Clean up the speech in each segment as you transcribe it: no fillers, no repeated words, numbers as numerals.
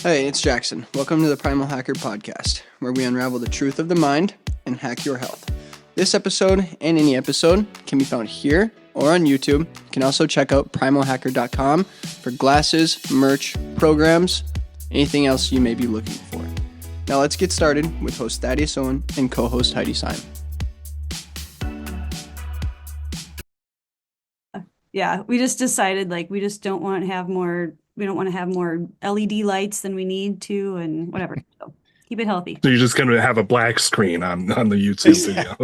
Hey, it's Jackson. Welcome to the Primalhacker podcast, where we unravel the truth of the mind and hack your health. This episode and any episode can be found here or on YouTube. You can also check out primalhacker.com for glasses, merch, programs, anything else you may be looking for. Now let's get started with host Thaddeus Owen and co-host Heidi Simon. Yeah, we just decided we just don't want to have more. We don't want to have more LED lights than we need to, and whatever. So keep it healthy. So you're just going to have a black screen on the YouTube video.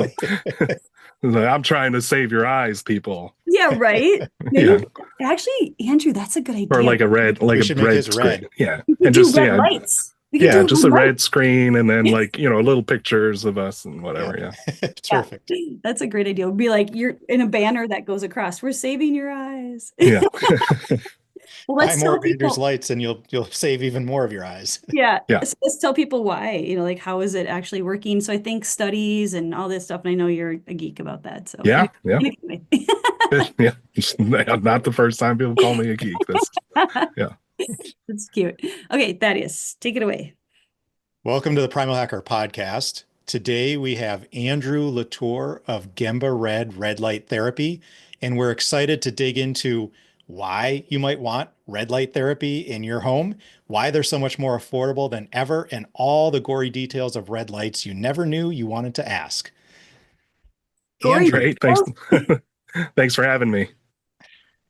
I'm trying to save your eyes, people. Yeah, right. Yeah. Actually, Andrew, that's a good idea. Or like a red screen. Red. Yeah. And just lights. Yeah, just a red screen and then little pictures of us and whatever. Yeah. Perfect. That's a great idea. It'd be like you're in a banner that goes across. We're saving your eyes. Yeah. Well, let's buy more of Andrew's lights and you'll save even more of your eyes. Yeah. So let's tell people why, how is it actually working? So I think studies and all this stuff, and I know you're a geek about that. So yeah. Anyway. Not the first time people call me a geek. That's cute. Okay, Thaddeus, take it away. Welcome to the Primalhacker podcast. Today we have Andrew Latour of Gemba Red Light Therapy, and we're excited to dig into why you might want red light therapy in your home, why they're so much more affordable than ever, and all the gory details of red lights you never knew you wanted to ask. Great. Thanks. Thanks for having me.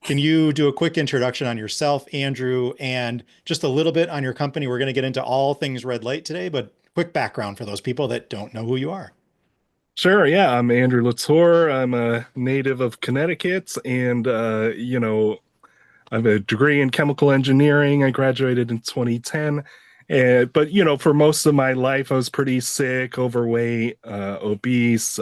Can you do a quick introduction on yourself, Andrew, and just a little bit on your company? We're going to get into all things red light today, but quick background for those people that don't know who you are. Sure. Yeah. I'm Andrew Latour. I'm a native of Connecticut, and, I have a degree in chemical engineering. I graduated in 2010. But for most of my life, I was pretty sick, overweight, obese,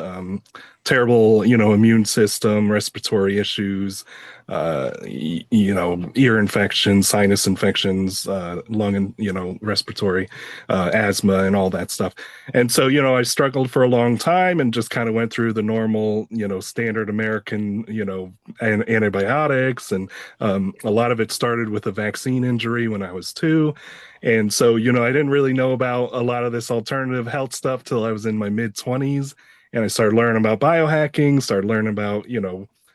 terrible, immune system, respiratory issues, ear infections, sinus infections, lung and, respiratory, asthma and all that stuff. And so, I struggled for a long time and just kind of went through the normal, standard American, antibiotics. And a lot of it started with a vaccine injury when I was 2. And so, I didn't really know about a lot of this alternative health stuff till I was in my mid-20s. And I started learning about biohacking, started learning about,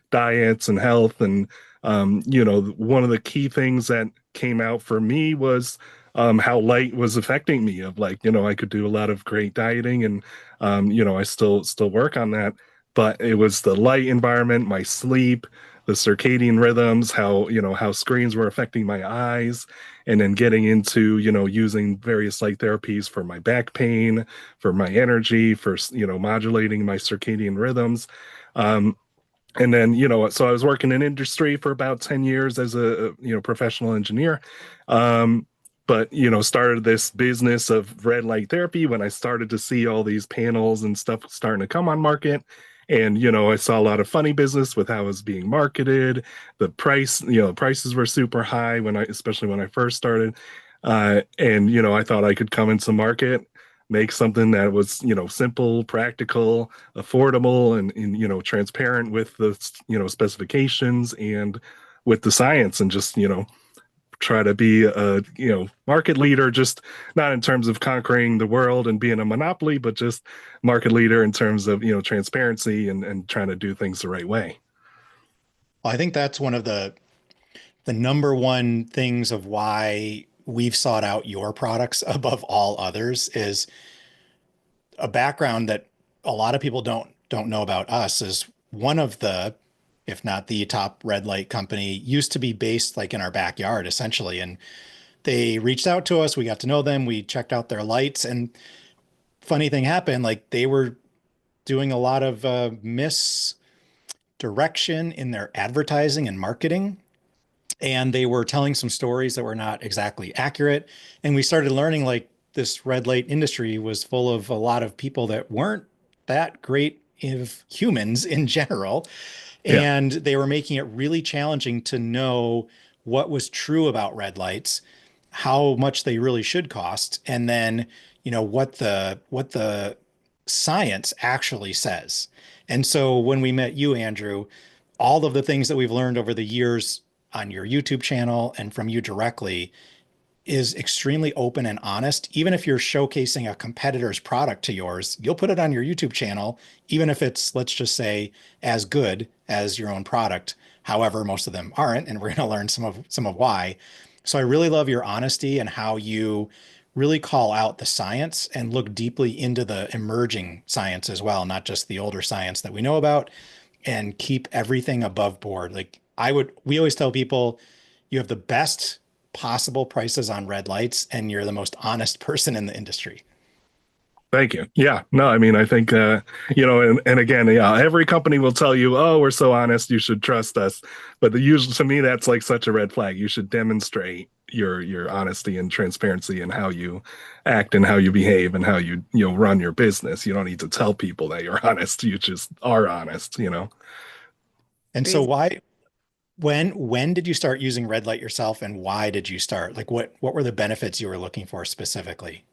diets and health. And, one of the key things that came out for me was how light was affecting me of I could do a lot of great dieting and, I still work on that. But it was the light environment, my sleep, the circadian rhythms, how screens were affecting my eyes, and then getting into, using various light therapies for my back pain, for my energy, for, modulating my circadian rhythms. And then, so I was working in industry for about 10 years as a, professional engineer. But, started this business of red light therapy when I started to see all these panels and stuff starting to come on market. And, I saw a lot of funny business with how it was being marketed. The prices were super high especially when I first started. And, I thought I could come into market, make something that was, simple, practical, affordable, and transparent with the, specifications and with the science, and just, try to be a market leader, just not in terms of conquering the world and being a monopoly, but just market leader in terms of transparency and trying to do things the right way. Well, I think that's one of the number one things of why we've sought out your products above all others is a background that a lot of people don't know about us. Is one of the, if not the top red light company, used to be based in our backyard essentially. And they reached out to us, we got to know them, we checked out their lights, and funny thing happened, they were doing a lot of misdirection in their advertising and marketing. And they were telling some stories that were not exactly accurate. And we started learning this red light industry was full of a lot of people that weren't that great of humans in general. And they were making it really challenging to know what was true about red lights, how much they really should cost, and then, what the science actually says. And so when we met you, Andrew, all of the things that we've learned over the years on your YouTube channel and from you directly is extremely open and honest. Even if you're showcasing a competitor's product to yours, you'll put it on your YouTube channel, even if it's, let's just say, as good as your own product. However, most of them aren't, and we're going to learn some of why. So I really love your honesty and how you really call out the science and look deeply into the emerging science as well, not just the older science that we know about, and keep everything above board. We always tell people you have the best possible prices on red lights and you're the most honest person in the industry. Thank you. Yeah, no, I mean, I think, and again, yeah, every company will tell you, oh, we're so honest, you should trust us. But usually to me, that's like such a red flag. You should demonstrate your honesty and transparency and how you act and how you behave and how you run your business. You don't need to tell people that you're honest. You just are honest. And so when did you start using red light yourself and why did you start? Like what were the benefits you were looking for specifically?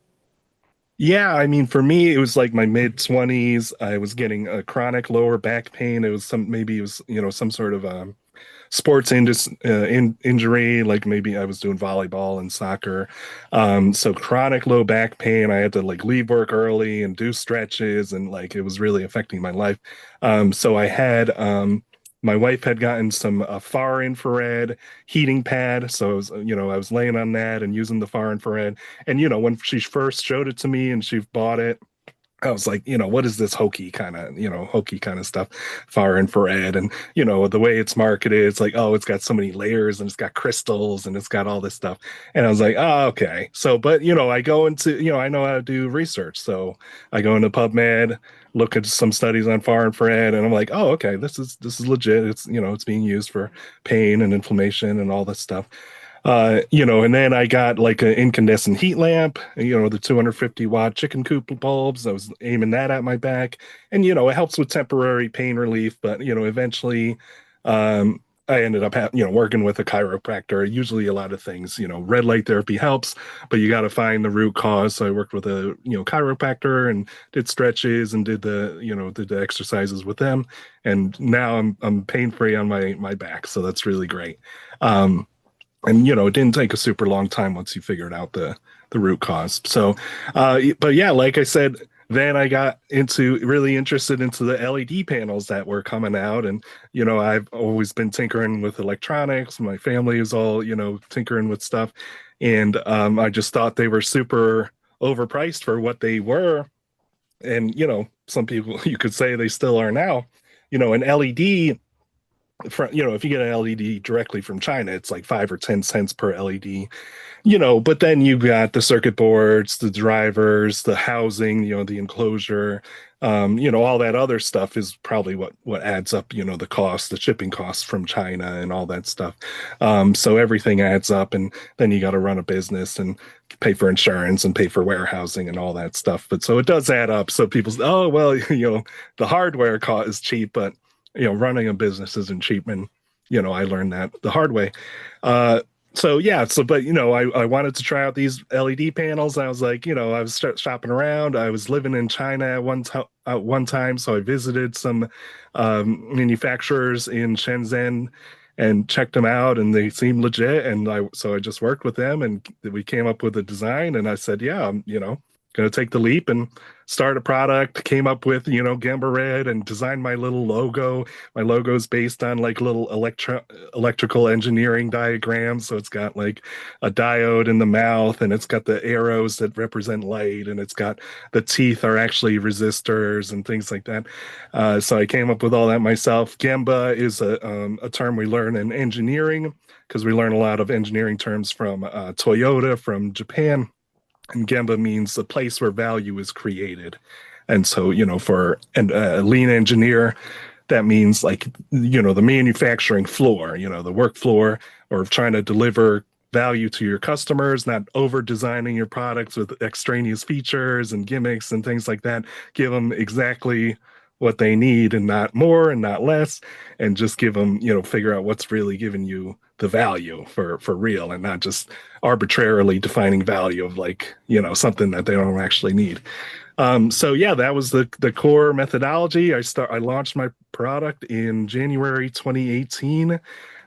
Yeah, I mean, for me, it was like my mid 20s. I was getting a chronic lower back pain. It was some sort of sports injury, like maybe I was doing volleyball and soccer. So chronic low back pain. I had to like leave work early and do stretches, and like it was really affecting my life. So I had my wife had gotten some far infrared heating pad. So I was laying on that and using the far infrared. And when she first showed it to me and she bought it, I was like, what is this hokey kind of stuff, far infrared. And, the way it's marketed, it's like, oh, it's got so many layers and it's got crystals and it's got all this stuff. And I was like, oh, okay. So, but, I go into, I know how to do research. So I go into PubMed, look at some studies on far infrared, and I'm like, oh, okay, this is legit. It's, it's being used for pain and inflammation and all this stuff. And then I got like an incandescent heat lamp, the 250-watt chicken coop bulbs. I was aiming that at my back, and it helps with temporary pain relief. But eventually, I ended up working with a chiropractor. Usually, a lot of things, red light therapy helps, but you got to find the root cause. So I worked with a chiropractor and did stretches and did the exercises with them, and now I'm pain free on my back. So that's really great. And it didn't take a super long time once you figured out the root cause. So, but yeah, like I said, then I got really interested into the LED panels that were coming out, and I've always been tinkering with electronics. My family is all tinkering with stuff, and I just thought they were super overpriced for what they were, and some people you could say they still are now. An LED. If you get an LED directly from China, it's like 5 or 10 cents per LED, but then you've got the circuit boards, the drivers, the housing, the enclosure, all that other stuff is probably what adds up, the cost, the shipping costs from China and all that stuff. So everything adds up, and then you got to run a business and pay for insurance and pay for warehousing and all that stuff. But so it does add up. So people say, oh, well, the hardware cost is cheap, but running a business isn't cheap, and I learned that the hard way. But I wanted to try out these LED panels. I was like, I was shopping around. I was living in China at one time, so I visited some manufacturers in Shenzhen and checked them out, and they seemed legit. And I just worked with them, and we came up with a design. And I said, yeah, I'm going to take the leap and start a product. Came up with Gamba Red and designed my little logo. My logo is based on like little electrical engineering diagrams. So it's got like a diode in the mouth, and it's got the arrows that represent light, and it's got the teeth are actually resistors and things like that. So I came up with all that myself. Gamba is a term we learn in engineering, because we learn a lot of engineering terms from Toyota, from Japan. And Gemba means the place where value is created. And so, for a lean engineer, that means like, the manufacturing floor, the work floor, or trying to deliver value to your customers, not over designing your products with extraneous features and gimmicks and things like that. Give them exactly what they need, and not more and not less, and just give them, figure out what's really giving you the value for real, and not just arbitrarily defining value of like, something that they don't actually need. So yeah, that was the core methodology. I launched my product in January 2018.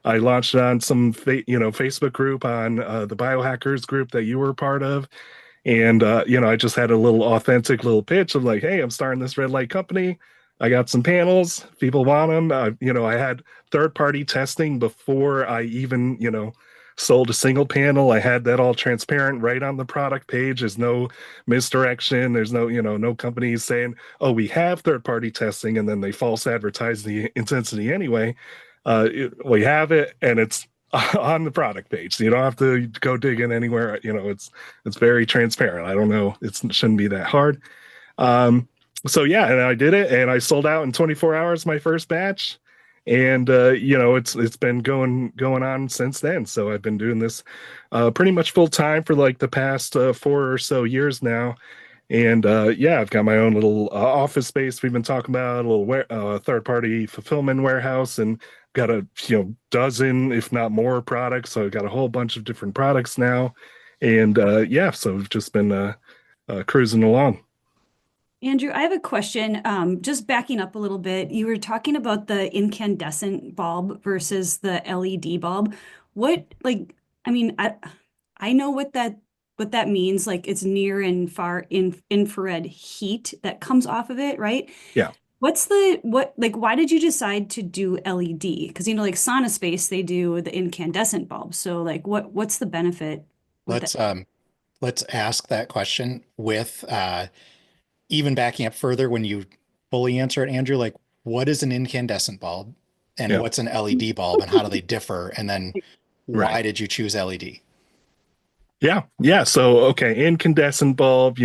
I launched it on some Facebook group, on the biohackers group that you were part of. And I just had a little authentic little pitch of like, hey, I'm starting this red light company. I got some panels. People want them. I had third-party testing before I even, sold a single panel. I had that all transparent right on the product page. There's no misdirection. There's no companies saying, oh, we have third-party testing, and then they false advertise the intensity anyway. We have it, and it's on the product page, so you don't have to go digging anywhere. It's very transparent. I don't know, it shouldn't be that hard. So yeah, and I did it, and I sold out in 24 hours my first batch, and it's been going on since then. So I've been doing this pretty much full time for like the past 4 or so years now. And I've got my own little office space we've been talking about, a little third-party fulfillment warehouse, and got a dozen, if not more, products. So I've got a whole bunch of different products now, and so we've just been cruising along. Andrew, I have a question. Just backing up a little bit, you were talking about the incandescent bulb versus the LED bulb. I know what that means. Like, it's near and far infrared heat that comes off of it, right? Yeah. Why did you decide to do LED? Because like Sauna Space, they do the incandescent bulb. So like what's the benefit with that? Let's ask that question with even backing up further when you fully answer it, Andrew, like what is an incandescent bulb and what's an LED bulb and how do they differ? And then why did you choose LED? Yeah. So, okay, incandescent bulb,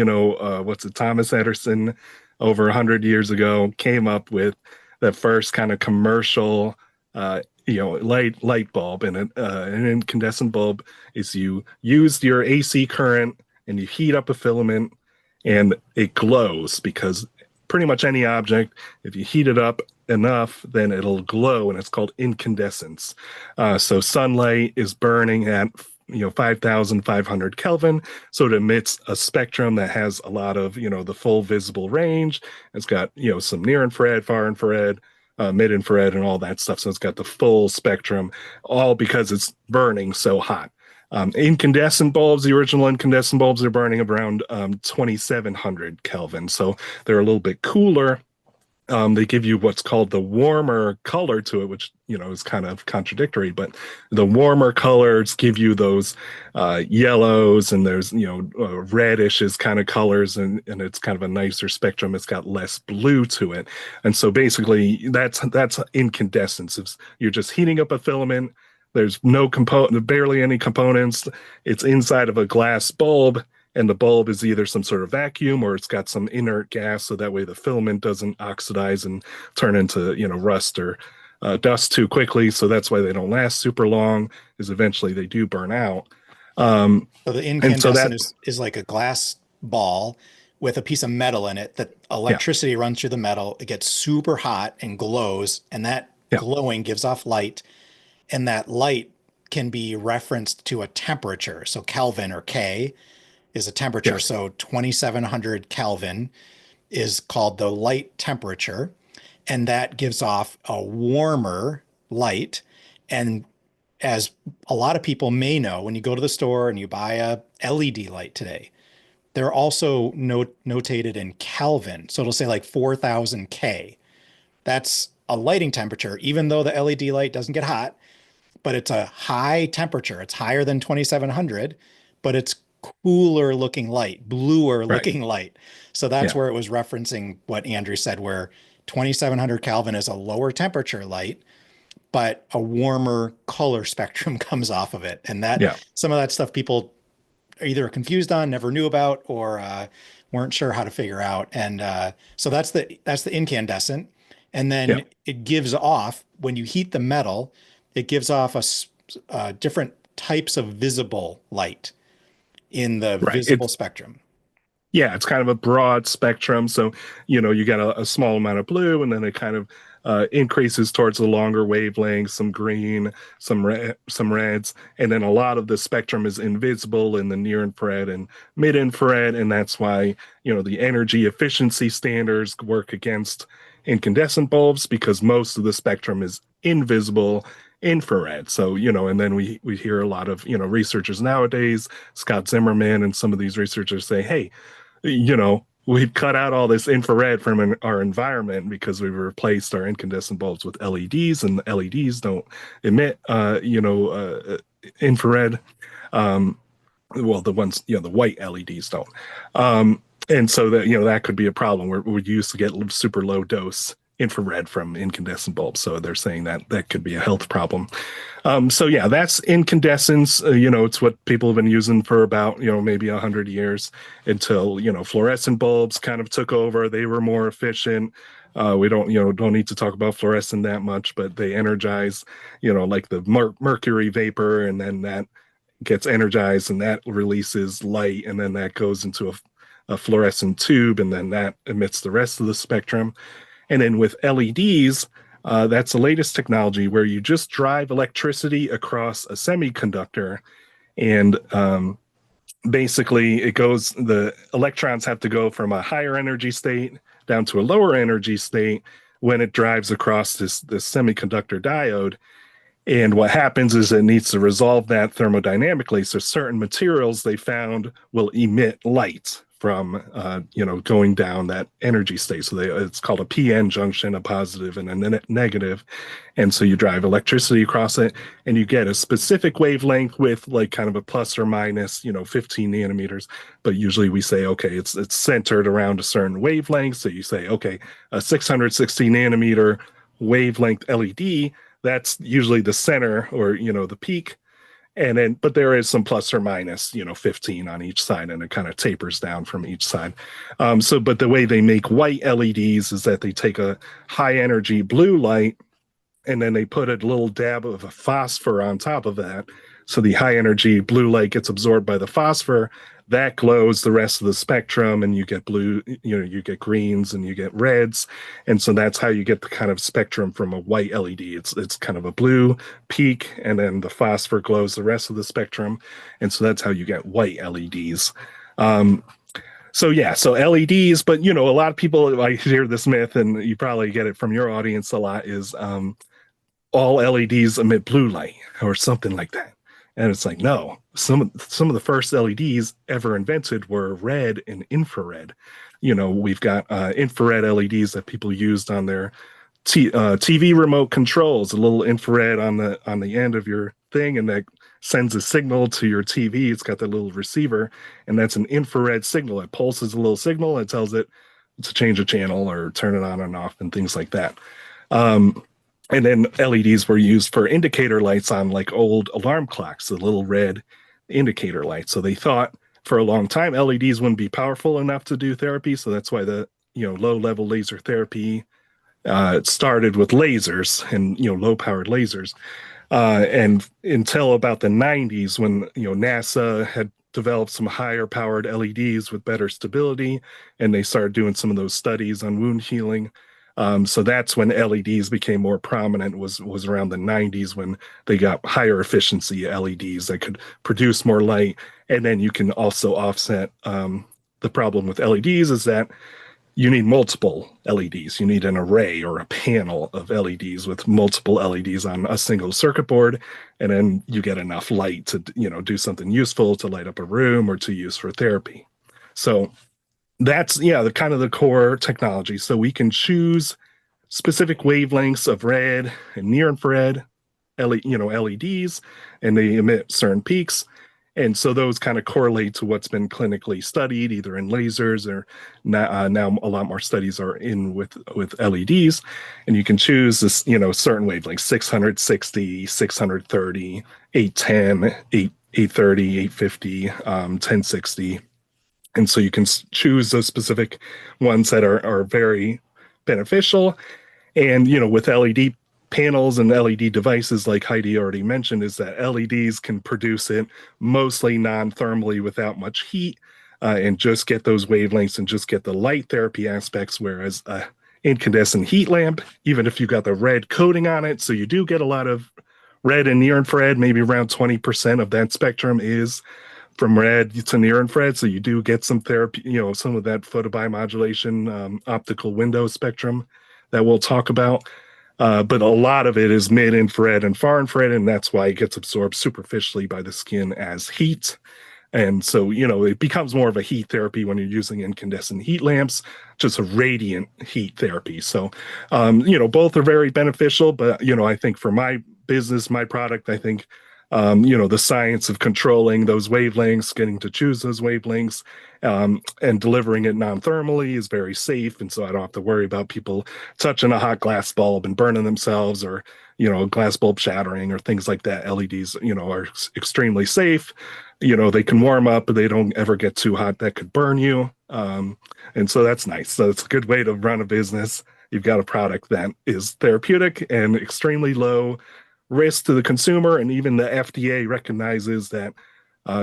Thomas Edison over 100 years ago came up with the first kind of commercial, light bulb. And an incandescent bulb is you use your AC current and you heat up a filament and it glows, because pretty much any object, if you heat it up enough, then it'll glow, and it's called incandescence. So sunlight is burning at 5,500 Kelvin. So it emits a spectrum that has a lot of, the full visible range. It's got, some near infrared, far infrared, mid infrared, and all that stuff. So it's got the full spectrum, all because it's burning so hot. Incandescent bulbs, the original incandescent bulbs, are burning around 2,700 Kelvin. So they're a little bit cooler. They give you what's called the warmer color to it, which, is kind of contradictory, but the warmer colors give you those yellows, and there's, reddish kind of colors, and it's kind of a nicer spectrum. It's got less blue to it. And so basically that's incandescence. You're just heating up a filament. There's barely any components. It's inside of a glass bulb, and the bulb is either some sort of vacuum or it's got some inert gas, so that way the filament doesn't oxidize and turn into, rust or dust too quickly. So that's why they don't last super long, is eventually they do burn out. So the incandescent is like a glass ball with a piece of metal in it that electricity runs through the metal. It gets super hot and glows, and that glowing gives off light. And that light can be referenced to a temperature. So Kelvin, or K, is a temperature. Yes. So 2,700 Kelvin is called the light temperature. And that gives off a warmer light. And as a lot of people may know, when you go to the store and you buy a LED light today, they're also notated in Kelvin. So it'll say like 4,000 K. That's a lighting temperature, even though the LED light doesn't get hot, but it's a high temperature. It's higher than 2,700, but it's cooler looking light, bluer looking light. So that's where it was referencing what Andrew said, where 2,700 Kelvin is a lower temperature light, but a warmer color spectrum comes off of it. And that some of that stuff people are either confused on, never knew about, or weren't sure how to figure out. And so that's the incandescent. And then it gives off, when you heat the metal, it gives off a different types of visible light in the visible spectrum. Yeah, it's kind of a broad spectrum. So, you got a small amount of blue, and then it kind of increases towards the longer wavelengths, some green, some reds, and then a lot of the spectrum is invisible in the near infrared and mid infrared, and that's why the energy efficiency standards work against incandescent bulbs, because most of the spectrum is invisible, infrared. So, and then we hear a lot of, researchers nowadays, Scott Zimmerman and some of these researchers say, hey, we've cut out all this infrared from our environment because we've replaced our incandescent bulbs with LEDs, and the LEDs don't emit, infrared. Well, the ones, the white LEDs don't. And so that, that could be a problem. We used to get super low dose infrared from incandescent bulbs. So they're saying that could be a health problem. So yeah, that's incandescence. It's what people have been using for about, maybe 100 years until, fluorescent bulbs kind of took over. They were more efficient. We don't need to talk about fluorescent that much, but they energize, like the mercury vapor, and then that gets energized and that releases light, and then that goes into a fluorescent tube, and then that emits the rest of the spectrum. And then with LEDs, that's the latest technology where you just drive electricity across a semiconductor, and basically the electrons have to go from a higher energy state down to a lower energy state when it drives across this semiconductor diode. And what happens is it needs to resolve that thermodynamically. So certain materials they found will emit light from, going down that energy state. So it's called a PN junction, a positive and a negative. And so you drive electricity across it, and you get a specific wavelength with like kind of a plus or minus, 15 nanometers. But usually we say, okay, it's centered around a certain wavelength. So you say, okay, a 660 nanometer wavelength LED, that's usually the center, or, the peak. And then, but there is some plus or minus, 15 on each side, and it kind of tapers down from each side. But the way they make white LEDs is that they take a high energy blue light, and then they put a little dab of a phosphor on top of that. So the high energy blue light gets absorbed by the phosphor, that glows the rest of the spectrum, and you get blue, you get greens and you get reds. And so that's how you get the kind of spectrum from a white LED. It's kind of a blue peak, and then the phosphor glows the rest of the spectrum. And so that's how you get white LEDs. So LEDs, but a lot of people, I hear this myth, and you probably get it from your audience a lot, is all LEDs emit blue light or something like that. And it's like, no, some of the first LEDs ever invented were red and infrared. We've got infrared LEDs that people used on their TV remote controls, a little infrared on the end of your thing, and that sends a signal to your TV. It's got that little receiver, and that's an infrared signal. It pulses a little signal and tells it to change a channel or turn it on and off and things like that. And then LEDs were used for indicator lights on like old alarm clocks, the little red indicator lights. So they thought for a long time LEDs wouldn't be powerful enough to do therapy. So that's why the low-level laser therapy started with lasers and low-powered lasers. And until about the 90s, when NASA had developed some higher-powered LEDs with better stability, and they started doing some of those studies on wound healing. So that's when LEDs became more prominent, was around the 90s, when they got higher efficiency LEDs that could produce more light. And then you can also offset the problem with LEDs is that you need multiple LEDs. You need an array or a panel of LEDs with multiple LEDs on a single circuit board. And then you get enough light to, do something useful, to light up a room or to use for therapy. So that's the kind of the core technology. So we can choose specific wavelengths of red and near infrared LEDs, and they emit certain peaks. And so those kind of correlate to what's been clinically studied, either in lasers or now a lot more studies are in with LEDs. And you can choose this, certain wavelengths, 660, 630, 810, 830, 850, 1060. And so you can choose those specific ones that are very beneficial. And, with LED panels and LED devices, like Heidi already mentioned, is that LEDs can produce it mostly non-thermally without much heat, and just get those wavelengths and just get the light therapy aspects. Whereas incandescent heat lamp, even if you got the red coating on it, so you do get a lot of red and near infrared, maybe around 20% of that spectrum is from red to near infrared. So you do get some therapy, some of that photobiomodulation optical window spectrum that we'll talk about. but a lot of it is mid-infrared and far-infrared, and that's why it gets absorbed superficially by the skin as heat. And so, it becomes more of a heat therapy when you're using incandescent heat lamps, just a radiant heat therapy. So, both are very beneficial, but, I think for my business, my product, I think, the science of controlling those wavelengths, getting to choose those wavelengths, and delivering it non-thermally is very safe. And so I don't have to worry about people touching a hot glass bulb and burning themselves, or, a glass bulb shattering or things like that. LEDs, are extremely safe. They can warm up, but they don't ever get too hot that could burn you. And so that's nice. So it's a good way to run a business. You've got a product that is therapeutic and extremely low risk to the consumer. And even the FDA recognizes that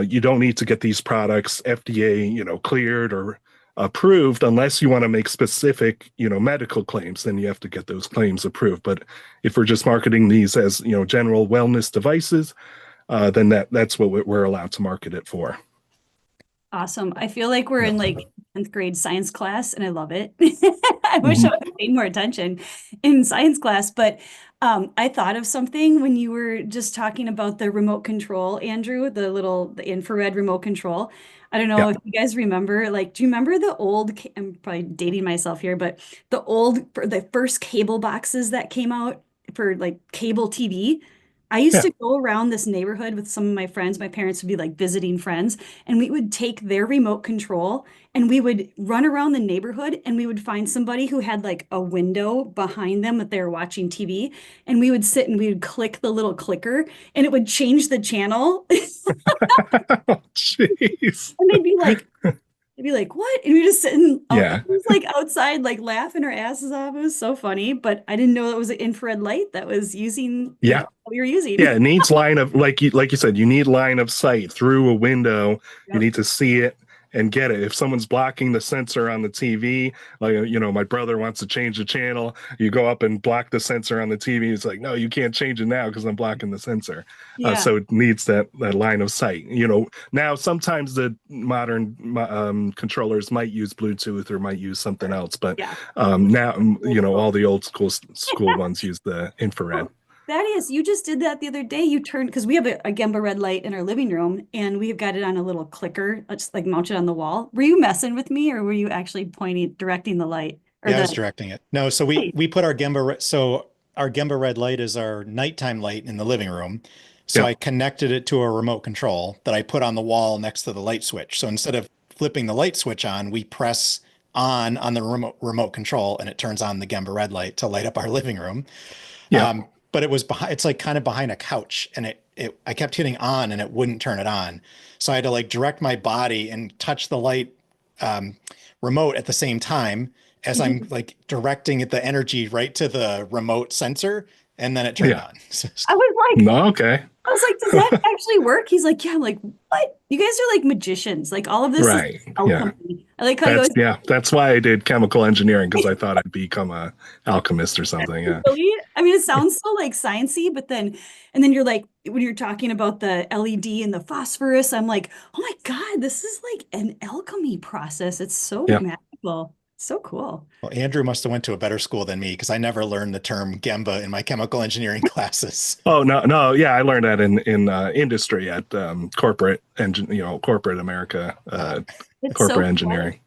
you don't need to get these products FDA, cleared or approved unless you want to make specific, medical claims. Then you have to get those claims approved. But if we're just marketing these as, general wellness devices, then that's what we're allowed to market it for. Awesome. I feel like we're in like 10th grade science class, and I love it. I wish I would have paid more attention in science class, but I thought of something when you were just talking about the remote control, Andrew, the infrared remote control. I don't know if you guys remember, do you remember the old, I'm probably dating myself here, but the first cable boxes that came out for like cable TV? I used to go around this neighborhood with some of my friends. My parents would be like visiting friends, and we would take their remote control and we would run around the neighborhood, and we would find somebody who had like a window behind them that they were watching TV. And we would sit and we would click the little clicker, and it would change the channel. Oh, jeez. And they'd be like, what? And we just sitting like outside, like laughing our asses off. It was so funny, but I didn't know it was an infrared light that was using what we were using. Yeah, it needs line of, like you said, you need line of sight through a window. Yep. You need to see it and get it. If someone's blocking the sensor on the TV, like, my brother wants to change the channel, you go up and block the sensor on the TV. It's like, no, you can't change it now because I'm blocking the sensor. So it needs that line of sight. Now sometimes the modern controllers might use Bluetooth or might use something else, but now, all the old school ones use the infrared. Thaddeus, you just did that the other day. You turned, because we have a Gemba red light in our living room, and we've got it on a little clicker, just like mounted on the wall. Were you messing with me, or were you actually directing the light? I was directing it. No, so we put our Gemba, our Gemba red light is our nighttime light in the living room. So I connected it to a remote control that I put on the wall next to the light switch. So instead of flipping the light switch on, we press on the remote control, and it turns on the Gemba red light to light up our living room. But it was it's like kind of behind a couch, and I kept hitting on and it wouldn't turn it on. So I had to like direct my body and touch the light remote at the same time as I'm like directing the energy right to the remote sensor, and then it turned on. I was like, no, okay. I was like, does that actually work? He's like, yeah. I'm like, what? You guys are like magicians. Like all of this is alchemy. I like how he goes, that's why I did chemical engineering, because I thought I'd become a alchemist or something. Yeah. Really? I mean, it sounds so like sciencey, but then you're like, when you're talking about the LED and the phosphorus, I'm like, oh my God, this is like an alchemy process. It's so magical. So cool. Well, Andrew must have went to a better school than me, because I never learned the term Gemba in my chemical engineering classes. Oh, no. Yeah, I learned that in industry at corporate America, corporate engineering. Cool.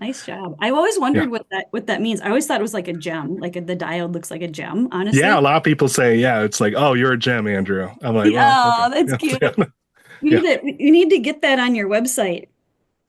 Nice job. I've always wondered what that means. I always thought it was like a gem, like the diode looks like a gem, honestly. Yeah, a lot of people say, it's like, oh, you're a gem, Andrew. I'm like, oh, okay. That's cute. You need to get that on your website,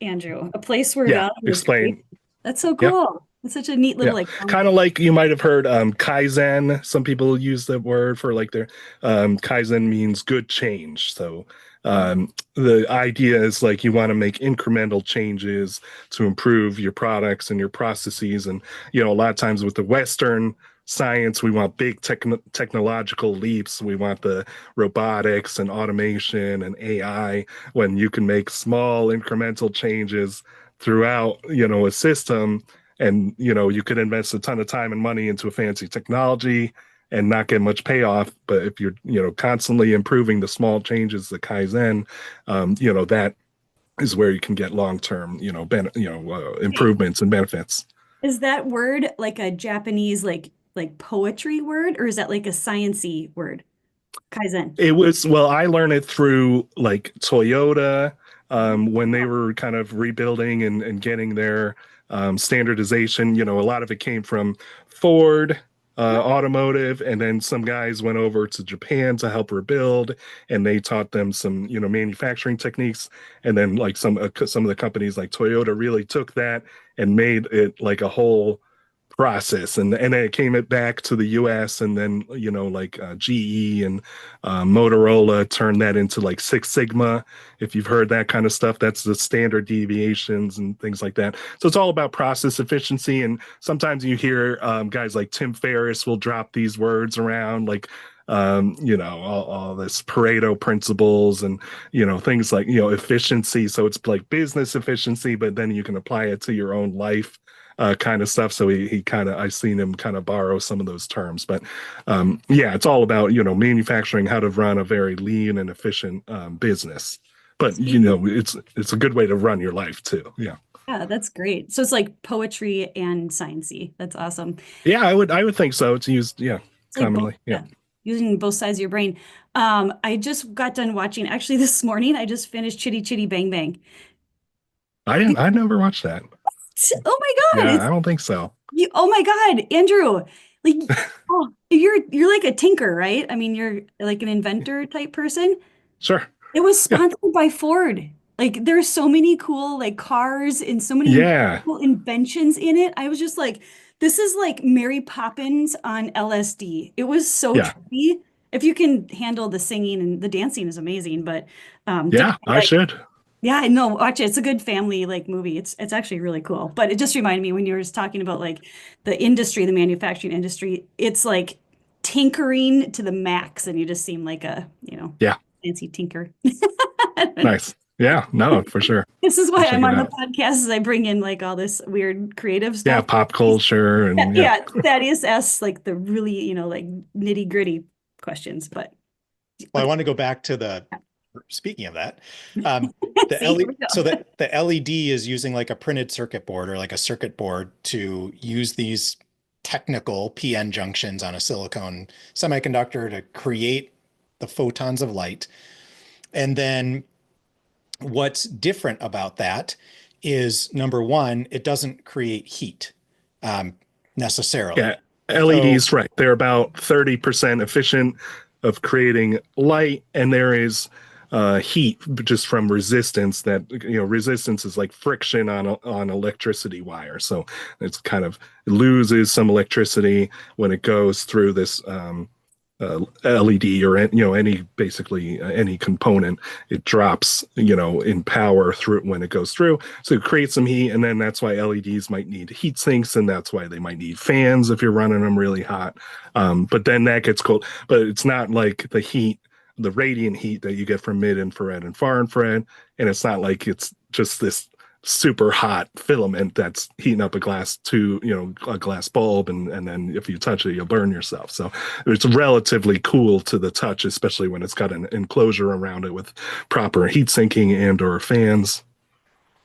Andrew. A place where explain. That's so cool. Yep. It's such a neat little kind of like you might have heard Kaizen. Some people use the word for like their Kaizen means good change. So the idea is like you want to make incremental changes to improve your products and your processes. And a lot of times with the Western science, we want big technological leaps. We want the robotics and automation and AI, when you can make small incremental changes throughout, a system, and, you could invest a ton of time and money into a fancy technology and not get much payoff. But if you're, constantly improving the small changes, the Kaizen, that is where you can get long-term, improvements and benefits. Is that word like a Japanese, like like poetry word, or is that like a sciencey word? Kaizen. It was, well, I learned it through like Toyota, when they were kind of rebuilding and getting their standardization. You know, a lot of it came from Ford Automotive, and then some guys went over to Japan to help rebuild, and they taught them some, you know, manufacturing techniques. And then like some of the companies like Toyota really took that and made it like a whole process, and then it came it back to the US, and then, you know, like GE and Motorola turned that into like Six Sigma. If you've heard that kind of stuff, that's the standard deviations and things like that. So it's all about process efficiency. And sometimes you hear guys like Tim Ferriss will drop these words around, like you know, all this Pareto principles and, you know, things like, you know, efficiency. So it's like business efficiency, but then you can apply it to your own life kind of stuff. So he kind of, I've seen him kind of borrow some of those terms. But yeah, it's all about, you know, manufacturing, how to run a very lean and efficient business. But, you know, it's a good way to run your life too. Yeah. Yeah, that's great. So it's like poetry and sciencey. That's awesome. Yeah, I would think so. It's used, yeah, It's like both, commonly. Yeah. using both sides of your brain. I just got done watching, actually this morning, I just finished Chitty Chitty Bang Bang. I never watched that. Oh my God. Yeah, I don't think so. Oh my God, Andrew. Like, oh, you're like a tinker, right? I mean, you're like an inventor type person. Sure. It was Yeah. sponsored by Ford. Like, there's so many cool like cars and so many Yeah. cool inventions in it. I was just like, this is like Mary Poppins on LSD. It was so Yeah. trippy. If you can handle the singing and the dancing is amazing, but Yeah, I should. yeah, I know. Watch it. It's a good family like movie. It's actually really cool. But it just reminded me when you were just talking about like the industry, the manufacturing industry, it's like tinkering to the max, and you just seem like a, you know, Yeah. fancy tinker. Nice. Yeah, no, for sure. This is why Check I'm it on the out. podcast, is I bring in like all this weird creative Yeah, stuff. pop culture and yeah. Yeah, Thaddeus asks like the really, you know, like nitty gritty questions, but Well, I want to go back to speaking of that, the See, here we LED, go. so that the LED is using like a printed circuit board or like a circuit board to use these technical PN junctions on a silicone semiconductor to create the photons of light. And then what's different about that is, number one, it doesn't create heat necessarily. Yeah, LEDs, right. They're about 30% efficient of creating light, and there is heat just from resistance. That, you know, resistance is like friction on electricity wire. So it's kind of, it loses some electricity when it goes through this LED or, you know, basically any component. It drops, you know, in power through when it goes through, so it creates some heat. And then that's why LEDs might need heat sinks, and that's why they might need fans if you're running them really hot. But then that gets cold. But it's not like the radiant heat that you get from mid infrared and far infrared, and it's not like it's just this super hot filament that's heating up a glass a glass bulb, and then if you touch it, you'll burn yourself. So it's relatively cool to the touch, especially when it's got an enclosure around it with proper heat sinking and or fans.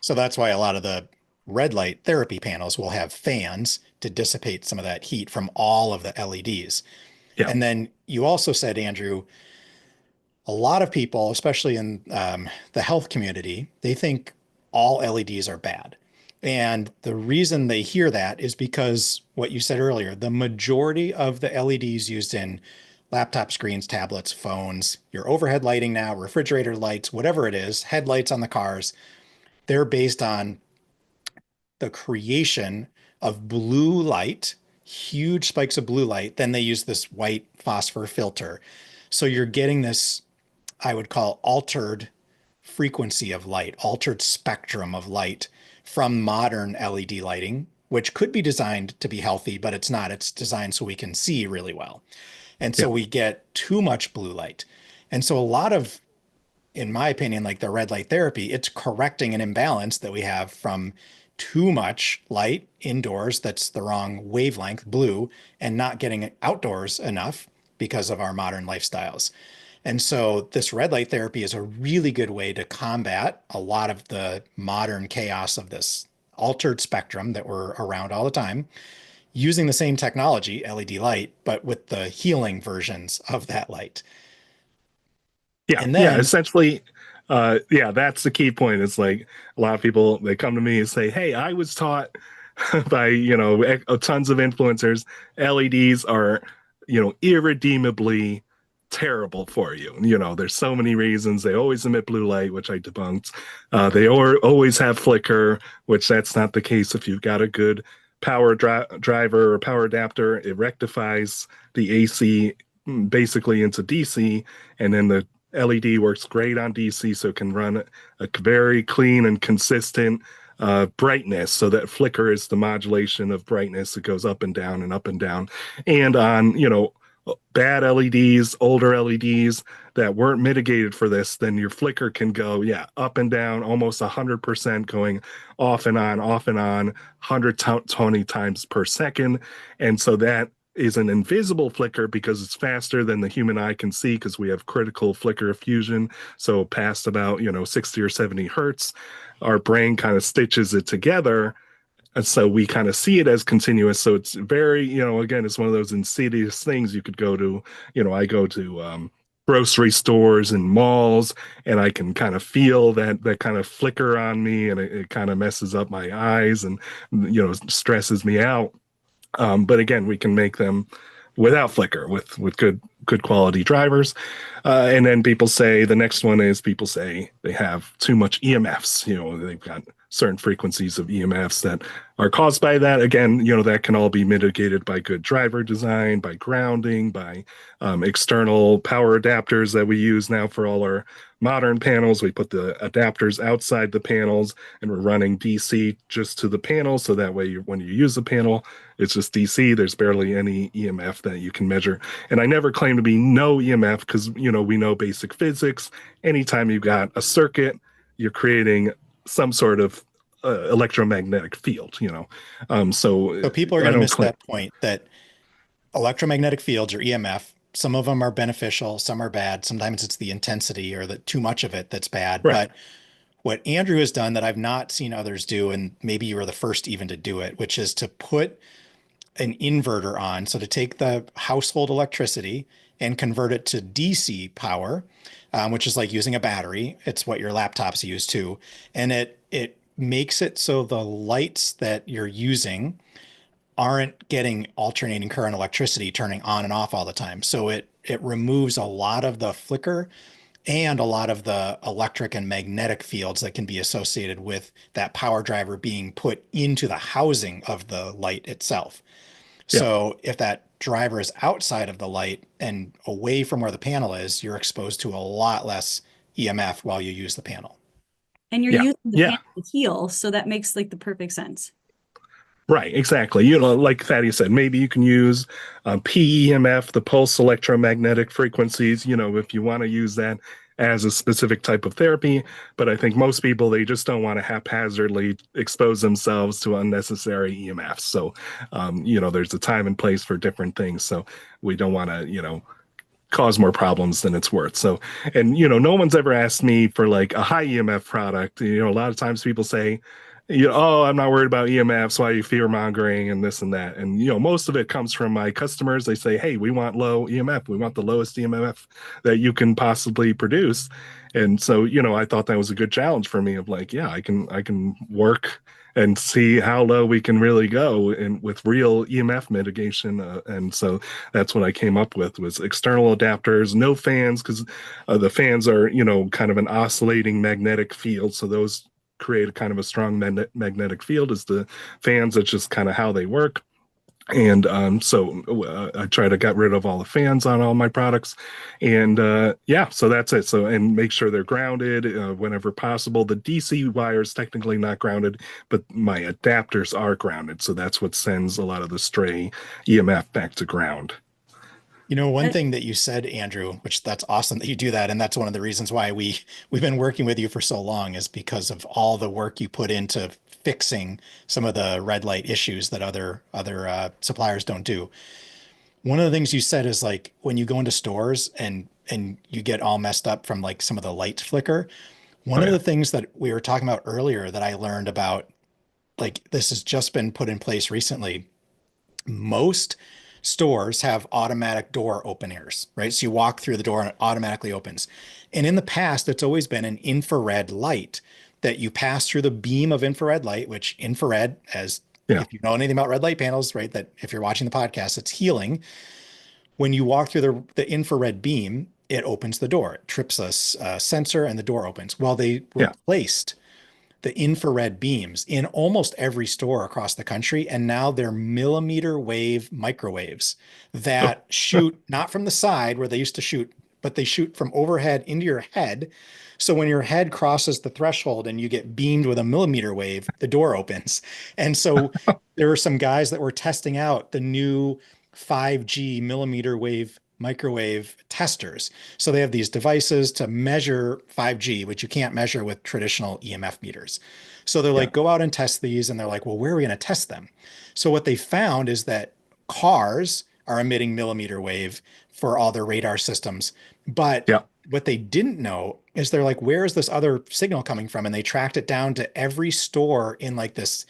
So that's why a lot of the red light therapy panels will have fans to dissipate some of that heat from all of the LEDs. Yeah. And then you also said, Andrew, a lot of people, especially in the health community, they think all LEDs are bad. And the reason they hear that is because what you said earlier, the majority of the LEDs used in laptop screens, tablets, phones, your overhead lighting now, refrigerator lights, whatever it is, headlights on the cars, they're based on the creation of blue light, huge spikes of blue light. Then they use this white phosphor filter. So you're getting this, I would call, altered frequency of light, altered spectrum of light from modern LED lighting, which could be designed to be healthy, but it's not. It's designed so we can see really well. And so we get too much blue light. And so a lot of, in my opinion, like the red light therapy, it's correcting an imbalance that we have from too much light indoors that's the wrong wavelength, blue, and not getting it outdoors enough because of our modern lifestyles. And so this red light therapy is a really good way to combat a lot of the modern chaos of this altered spectrum that we're around all the time. using the same technology, LED light, but with the healing versions of that light. Yeah, And yeah, then essentially, yeah, that's the key point. It's like a lot of people, they come to me and say, "Hey, I was taught by, tons of influencers, LEDs are, irredeemably terrible for you. There's so many reasons. They always emit blue light, which I debunked. They always have flicker, which that's not the case if you've got a good driver or power adapter. It rectifies the AC basically into DC, and then the LED works great on DC, so it can run a very clean and consistent brightness. So that flicker is the modulation of brightness. It goes up and down and up and down. And on, bad LEDs, older LEDs that weren't mitigated for this, then your flicker can go, yeah, up and down, almost 100% going off and on, 120 times per second. And so that is an invisible flicker because it's faster than the human eye can see, because we have critical flicker fusion. So past about 60 or 70 hertz, our brain kind of stitches it together, and so we kind of see it as continuous. So it's very, again, it's one of those insidious things. You could go to, I go to grocery stores and malls, and I can kind of feel that kind of flicker on me, and it kind of messes up my eyes and stresses me out. But again, we can make them without flicker with good quality drivers. And then people say, the next one is, people say they have too much EMFs. They've got certain frequencies of EMFs that are caused by that. Again, that can all be mitigated by good driver design, by grounding, by external power adapters that we use now for all our modern panels. We put the adapters outside the panels, and we're running DC just to the panel. So that way, when you use the panel, it's just DC. There's barely any EMF that you can measure. And I never claim to be no EMF, because, we know basic physics. Anytime you've got a circuit, you're creating some sort of electromagnetic field, so people are going to miss that point, that electromagnetic fields, or EMF, some of them are beneficial, some are bad. Sometimes it's the intensity or the too much of it that's bad. Right. But what Andrew has done that I've not seen others do, and maybe you were the first even to do it, which is to put an inverter on. So to take the household electricity and convert it to DC power, which is like using a battery. It's what your laptops use too. And it makes it so the lights that you're using aren't getting alternating current electricity turning on and off all the time. So it removes a lot of the flicker and a lot of the electric and magnetic fields that can be associated with that power driver being put into the housing of the light itself. Yeah. So if that driver is outside of the light and away from where the panel is, you're exposed to a lot less EMF while you use the panel. And you're Yeah. using the Yeah. panel to heal, so that makes like the perfect sense. Right, exactly. Like Thaddeus said, maybe you can use PEMF, the pulse electromagnetic frequencies, if you want to use that as a specific type of therapy. But I think most people, they just don't want to haphazardly expose themselves to unnecessary EMFs. So, there's a time and place for different things. So we don't want to, cause more problems than it's worth. So, and, no one's ever asked me for like a high EMF product. A lot of times people say, oh, I'm not worried about EMFs. Why are you fear mongering and this and that? And, most of it comes from my customers. They say, hey, we want low EMF. We want the lowest EMF that you can possibly produce. And so, I thought that was a good challenge for me of like, yeah, I can work and see how low we can really go and with real EMF mitigation. And so that's what I came up with, was external adapters, no fans, because the fans are, kind of an oscillating magnetic field. So those create a kind of a strong magnetic field as the fans. That's just kind of how they work. And so I try to get rid of all the fans on all my products. And so that's it. So, and make sure they're grounded whenever possible. The DC wire is technically not grounded, but my adapters are grounded. So that's what sends a lot of the stray EMF back to ground. One thing that you said, Andrew, which that's awesome that you do that. And that's one of the reasons why we've been working with you for so long, is because of all the work you put into fixing some of the red light issues that other suppliers don't do. One of the things you said is like, when you go into stores and you get all messed up from like some of the light flicker, one of the things that we were talking about earlier that I learned about, like, this has just been put in place recently, Most stores have automatic door openers, right? So you walk through the door and it automatically opens. And in the past, it's always been an infrared light that you pass through the beam of infrared light, which infrared, as Yeah. if you know anything about red light panels, right? That if you're watching the podcast, it's healing. When you walk through the infrared beam, it opens the door. It trips a sensor and the door opens. Well, they Yeah. replaced the infrared beams in almost every store across the country. And now they're millimeter wave microwaves Oh, that shoot not from the side where they used to shoot, but they shoot from overhead into your head. So when your head crosses the threshold and you get beamed with a millimeter wave, the door opens. And so there were some guys that were testing out the new 5G millimeter wave microwave testers. So they have these devices to measure 5G, which you can't measure with traditional EMF meters. So they're yeah. like, go out and test these. And they're like, well, where are we going to test them? So what they found is that cars are emitting millimeter wave for all their radar systems. But Yeah. what they didn't know is they're like, where is this other signal coming from? And they tracked it down to every store in like this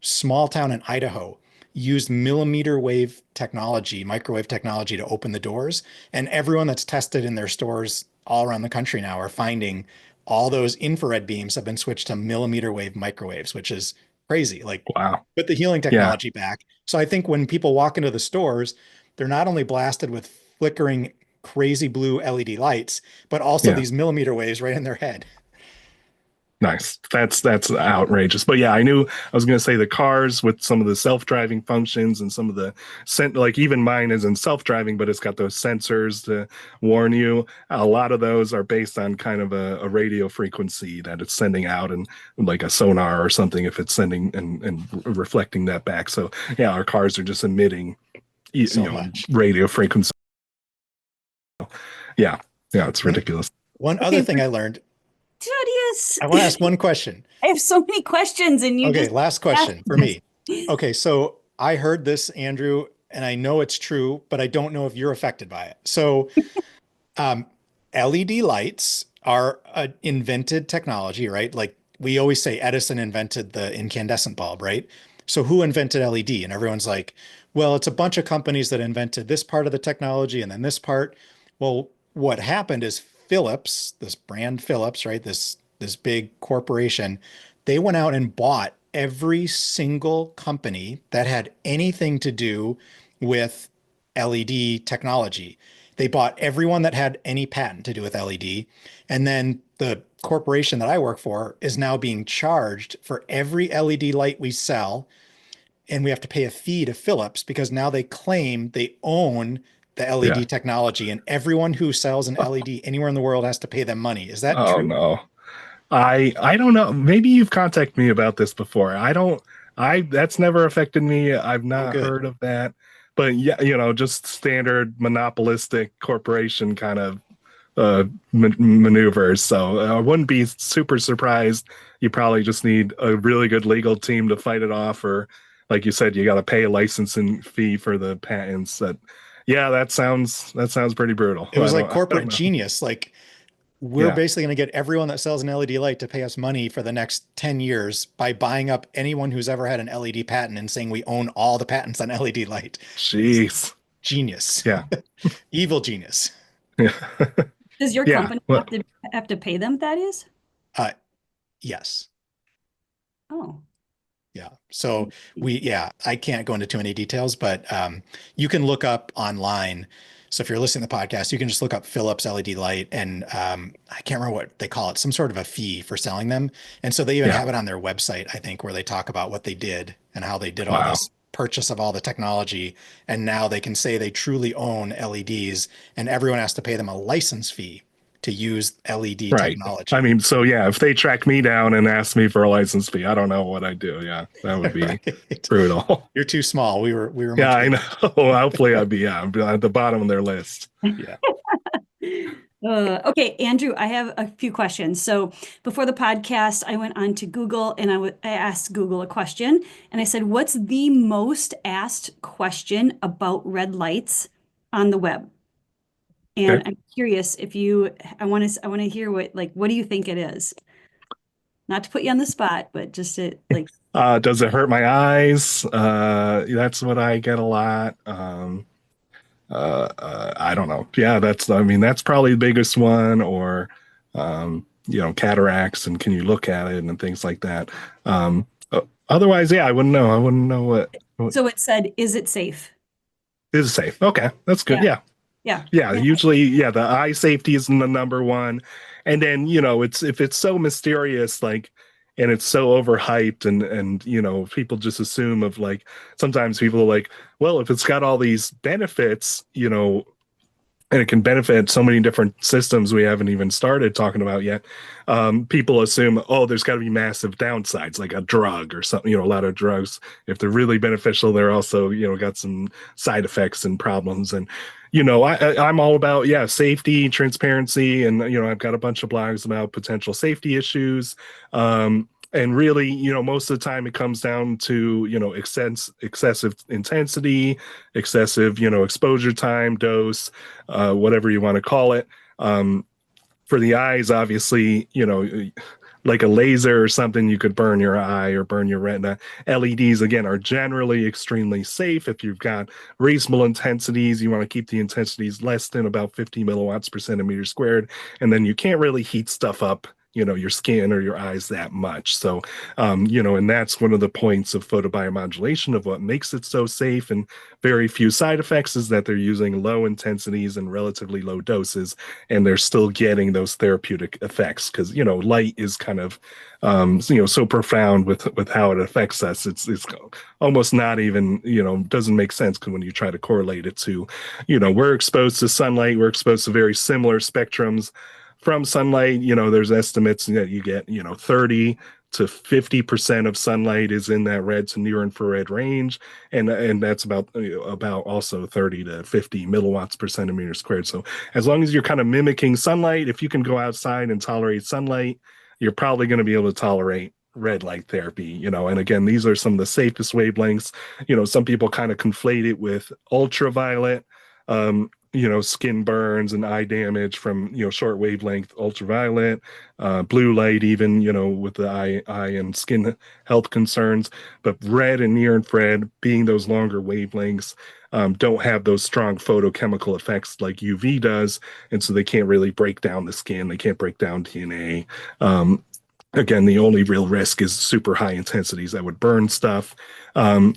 small town in Idaho used millimeter wave technology, microwave technology to open the doors. And everyone that's tested in their stores all around the country now are finding all those infrared beams have been switched to millimeter wave microwaves, which is crazy. Like, Wow. put the healing Yeah. technology back. So I think when people walk into the stores, they're not only blasted with flickering crazy blue LED lights, but also Yeah. these millimeter waves right in their head. Nice. That's outrageous. But yeah, I was going to say the cars with some of the self-driving functions and some of the like even mine isn't self-driving, but it's got those sensors to warn you. A lot of those are based on kind of a radio frequency that it's sending out and like a sonar or something if it's sending and reflecting that back. So yeah, our cars are just emitting So much. radio frequency. Yeah. Yeah, it's One, ridiculous. one other Okay, thing I learned, Claudius, I want to ask one question. I have so many questions and you Okay, just last asked question for this. me. Okay, so I heard this, Andrew, and I know it's true, but I don't know if you're affected by it. So, um, LED lights are an invented technology, right? Like we always say Edison invented the incandescent bulb, right? So who invented LED? And everyone's like, well, it's a bunch of companies that invented this part of the technology and then this part. Well, what happened is Philips, this brand Philips, right? This big corporation, they went out and bought every single company that had anything to do with LED technology. They bought everyone that had any patent to do with LED. And then the corporation that I work for is now being charged for every LED light we sell. And we have to pay a fee to Philips because now they claim they own the Yeah. LED technology. And everyone who sells an LED anywhere in the world has to pay them money. Is that Oh true? no. I don't know. Maybe you've contacted me about this before. I don't I That's never affected me. I've Oh, not good. heard of that. But yeah, just standard monopolistic corporation kind of maneuvers. So I wouldn't be super surprised. You probably just need a really good legal team to fight it off, or like you said, you got to pay a licensing fee for the patents. Yeah, that sounds pretty brutal. It was like I don't corporate know. genius. Like we're Yeah. basically going to get everyone that sells an LED light to pay us money for the next 10 years by buying up anyone who's ever had an LED patent and saying we own all the patents on LED light. It's Jeez. genius, Yeah. evil genius. Yeah. Does your Yeah. company Well, have to pay them, that is? Uh, yes. Oh. Yeah. So I can't go into too many details, but you can look up online. So if you're listening to the podcast, you can just look up Philips LED light and I can't remember what they call it, some sort of a fee for selling them. And so they even yeah. have it on their website, I think, where they talk about what they did and how they did all Wow. this purchase of all the technology. And now they can say they truly own LEDs and everyone has to pay them a license fee to use LED Right. I technology. mean, so yeah, if they track me down and ask me for a license fee, I don't know what I'd do. Yeah, that would be Right. brutal. You're too small. We were Yeah, much I know. bigger. Hopefully I'd be at the bottom of their list. Yeah. Okay, Andrew, I have a few questions. So before the podcast, I went on to Google and I asked Google a question and I said, what's the most asked question about red lights on the web? And Okay. I'm curious if I want to hear what do you think it is? Not to put you on the spot, but just to like, Does it hurt my eyes? That's what I get a lot. I don't know. Yeah, I mean, that's probably the biggest one, or, cataracts, and can you look at it and things like that. Otherwise, yeah, I wouldn't know. I wouldn't know what so it said, is it safe? is safe. Okay, that's good. Yeah. Yeah. Yeah. Usually, yeah, the eye safety is the number one. And then, it's if it's so mysterious, like, and it's so overhyped, and people just assume of, like, sometimes people are like, well, if it's got all these benefits, and it can benefit so many different systems we haven't even started talking about yet. People assume, oh, there's got to be massive downsides, like a drug or something. A lot of drugs, if they're really beneficial, they're also, got some side effects and problems. And, I'm all about, safety, transparency. And, I've got a bunch of blogs about potential safety issues. And really, most of the time it comes down to, excessive intensity, excessive, exposure time, dose, whatever you want to call it. For the eyes, obviously, like a laser or something, you could burn your eye or burn your retina. LEDs, again, are generally extremely safe. If you've got reasonable intensities, you want to keep the intensities less than about 50 milliwatts per centimeter squared. And then you can't really heat stuff up, your skin or your eyes that much. So, and that's one of the points of photobiomodulation, of what makes it so safe and very few side effects, is that they're using low intensities and relatively low doses, and they're still getting those therapeutic effects, because, light is kind of, so profound with how it affects us. It's almost not even, doesn't make sense when you try to correlate it to, we're exposed to sunlight, we're exposed to very similar spectrums from sunlight. There's estimates that you get, 30 to 50% of sunlight is in that red to near infrared range, and that's about also 30 to 50 milliwatts per centimeter squared. So as long as you're kind of mimicking sunlight, if you can go outside and tolerate sunlight, you're probably going to be able to tolerate red light therapy. And again, these are some of the safest wavelengths. Some people kind of conflate it with ultraviolet, skin burns and eye damage from, short wavelength ultraviolet, blue light, even, with the eye and skin health concerns. But red and near infrared, being those longer wavelengths, don't have those strong photochemical effects like UV does. And so they can't really break down the skin. They can't break down DNA. Again, the only real risk is super high intensities that would burn stuff. Some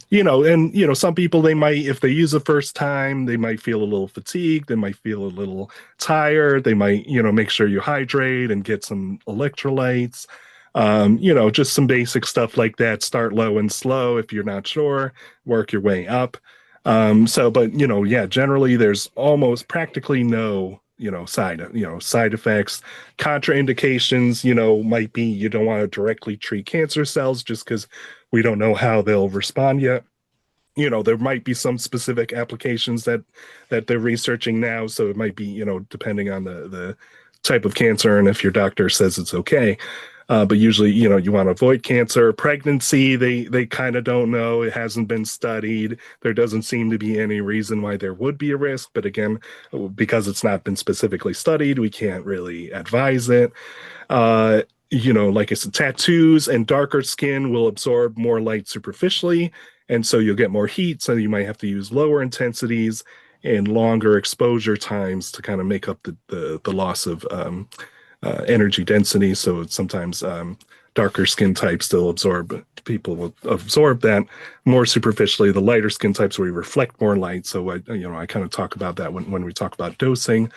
people, they might, if they use the first time, they might feel a little fatigued. They might feel a little tired. They might, make sure you hydrate and get some electrolytes. Just some basic stuff like that. Start low and slow. If you're not sure, work your way up. Generally there's almost practically no, side effects. Contraindications, might be you don't want to directly treat cancer cells, just because we don't know how they'll respond yet. There might be some specific applications that they're researching now. So it might be, depending on the type of cancer and if your doctor says it's okay. But usually, you want to avoid cancer. Pregnancy, they kind of don't know. It hasn't been studied. There doesn't seem to be any reason why there would be a risk. But again, because it's not been specifically studied, we can't really advise it. Like I said, tattoos and darker skin will absorb more light superficially. And so you'll get more heat. So you might have to use lower intensities and longer exposure times to kind of make up the loss of energy density. So it's sometimes darker skin types people will absorb that more superficially. The lighter skin types will reflect more light. So I kind of talk about that when we talk about dosing.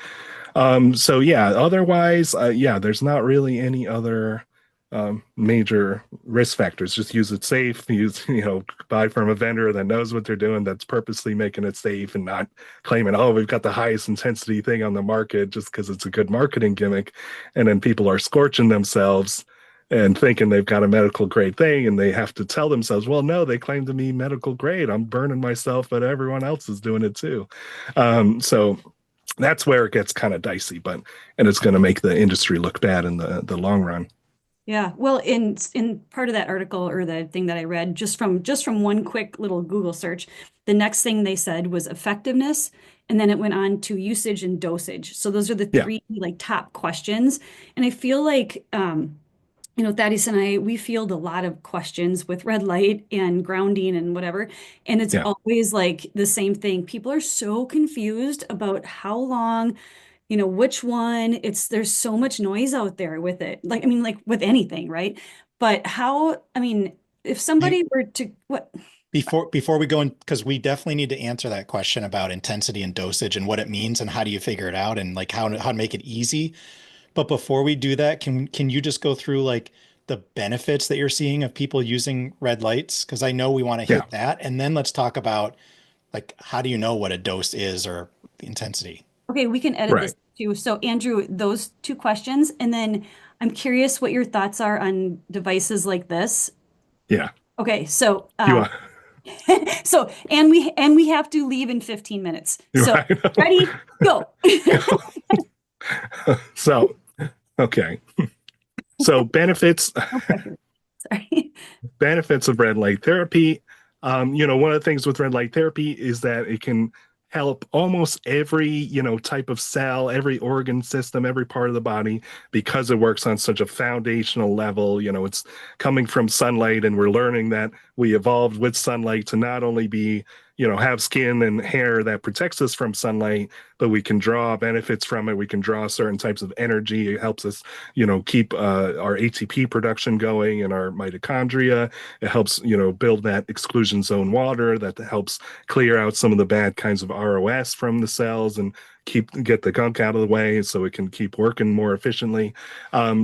Otherwise, there's not really any other major risk factors. Just use it safe. Buy from a vendor that knows what they're doing, that's purposely making it safe, and not claiming, oh, we've got the highest intensity thing on the market just because it's a good marketing gimmick. And then people are scorching themselves and thinking they've got a medical grade thing, and they have to tell themselves, well, no, they claim to be medical grade. I'm burning myself, but everyone else is doing it too. So that's where it gets kind of dicey, and it's going to make the industry look bad in the long run. Yeah, well, in part of that article, or the thing that I read, just from one quick little Google search, the next thing they said was effectiveness, and then it went on to usage and dosage. So those are the three like top questions. And I feel like Thaddeus and I, we field a lot of questions with red light and grounding and whatever. And it's Yeah. always like the same thing. People are so confused about how long, which one. There's so much noise out there with it. Like, I mean, like with anything, right? But if You, somebody were to, what? before we go in, because we definitely need to answer that question about intensity and dosage and what it means and how do you figure it out and like how to make it easy. But before we do that, can you just go through like the benefits that you're seeing of people using red lights? Because I know we want to Yeah. hit that, and then let's talk about like how do you know what a dose is or the intensity. Okay, we can edit Right. this too. So Andrew, those two questions, and then I'm curious what your thoughts are on devices like this. Yeah. Okay, so You are and we have to leave in 15 minutes. So right. ready, go. So, okay. So benefits No pressure. Sorry. benefits of red light therapy. One of the things with red light therapy is that it can help almost every, type of cell, every organ system, every part of the body because it works on such a foundational level. It's coming from sunlight, and we're learning that we evolved with sunlight to not only be, have skin and hair that protects us from sunlight, but we can draw benefits from it. We can draw certain types of energy. It helps us, keep our ATP production going in our mitochondria. It helps, build that exclusion zone water that helps clear out some of the bad kinds of ROS from the cells and get the gunk out of the way so it can keep working more efficiently.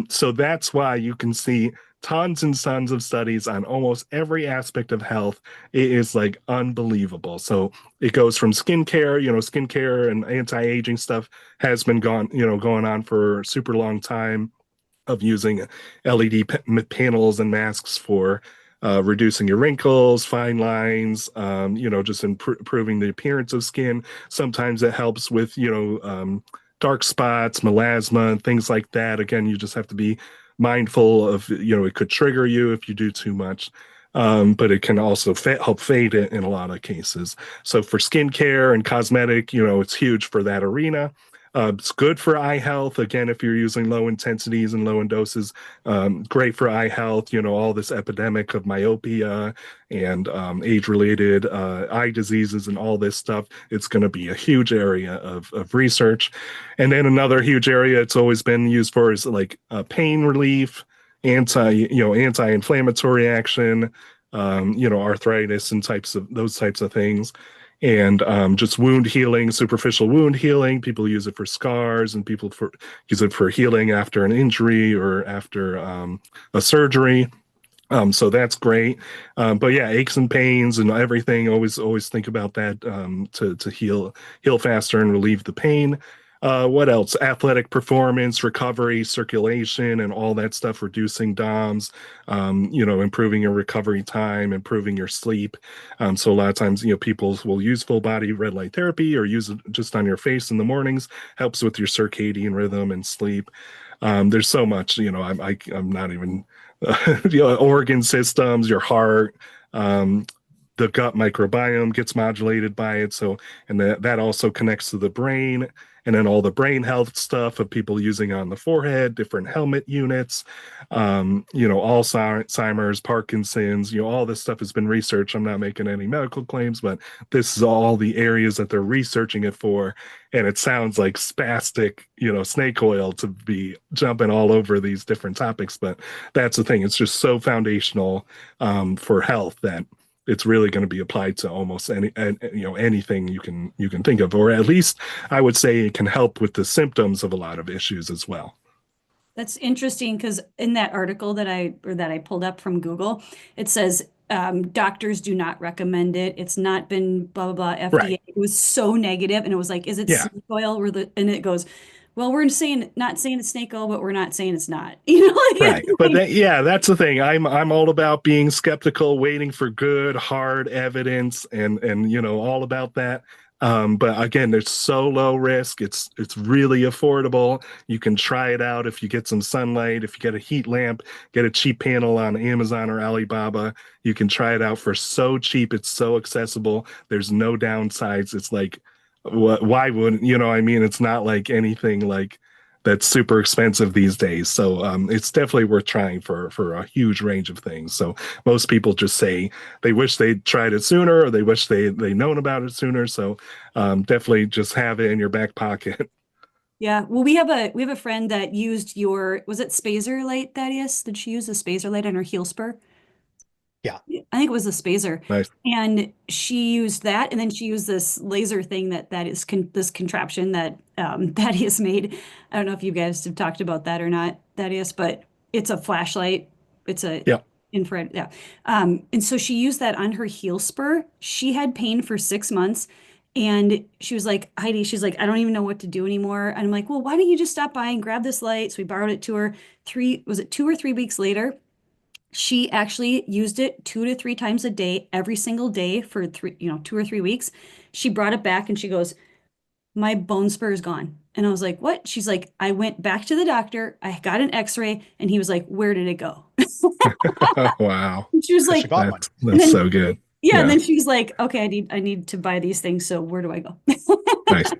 So that's why you can see tons and tons of studies on almost every aspect of health. It is like unbelievable. So it goes from skincare, skincare and anti-aging stuff has been going on for a super long time, of using LED panels and masks for reducing your wrinkles, fine lines, just improving the appearance of skin. Sometimes it helps with, dark spots, melasma, and things like that. Again, you just have to be mindful of, it could trigger you if you do too much. But it can also help fade it in a lot of cases. So for skincare and cosmetic, it's huge for that arena. It's good for eye health. Again, if you're using low intensities and low in doses, great for eye health. All this epidemic of myopia and age-related eye diseases and all this stuff. It's going to be a huge area of research. And then another huge area it's always been used for is like pain relief, anti-inflammatory action, arthritis and those types of things, and just wound healing, superficial wound healing. People use it for scars, and use it for healing after an injury or after a surgery. So that's great. But yeah, aches and pains and everything. Always think about that to heal faster and relieve the pain. What else? Athletic performance, recovery, circulation, and all that stuff, reducing DOMS, improving your recovery time, improving your sleep. So a lot of times, people will use full body red light therapy or use it just on your face in the mornings, helps with your circadian rhythm and sleep. There's so much, I'm not even, organ systems, your heart, the gut microbiome gets modulated by it. So, and that also connects to the brain, and then all the brain health stuff of people using on the forehead, different helmet units, Alzheimer's, Parkinson's, all this stuff has been researched. I'm not making any medical claims, but this is all the areas that they're researching it for. And it sounds like spastic, snake oil to be jumping all over these different topics. But that's the thing. It's just so foundational for health that it's really going to be applied to almost anything you can think of, or at least I would say it can help with the symptoms of a lot of issues as well. That's interesting because in that article that I pulled up from Google, it says doctors do not recommend it. It's not been blah blah blah FDA. Right. It was so negative, and it was like, is it snake oil? And it goes, well, we're not saying it's snake oil, but we're not saying it's not. Right. But that's the thing. I'm all about being skeptical, waiting for good, hard evidence, and all about that. But again, there's so low risk. It's really affordable. You can try it out if you get some sunlight. If you get a heat lamp, get a cheap panel on Amazon or Alibaba. You can try it out for so cheap. It's so accessible. There's no downsides. It's like, why wouldn't, it's not like anything like that's super expensive these days. So it's definitely worth trying for a huge range of things. So most people just say they wish they'd tried it sooner, or they wish they known about it sooner. So definitely just have it in your back pocket. Yeah. Well, we have a friend that used your, was it Spazer light, Thaddeus? Did she use a Spazer light on her heel spur? Yeah. I think it was a Spazer. Nice. And she used that, and then she used this laser thing that is this contraption that Thaddeus made. I don't know if you guys have talked about that or not, Thaddeus, but it's a flashlight. It's a Yeah. infrared, yeah. And so she used that on her heel spur. She had pain for 6 months. And she was like, Heidi, she's like, I don't even know what to do anymore. And I'm like, well, why don't you just stop by and grab this light? So we borrowed it to her. Was it 2 or 3 weeks later? She actually used it 2 to 3 times a day, every single day for 2 or 3 weeks. She brought it back and she goes, my bone spur is gone. And I was like, what? She's like, I went back to the doctor. I got an x-ray and he was like, where did it go? Wow. And she was So she like, got one. That's then- so good. yeah. And then she was like, okay, I need to buy these things. So where do I go? Nice. But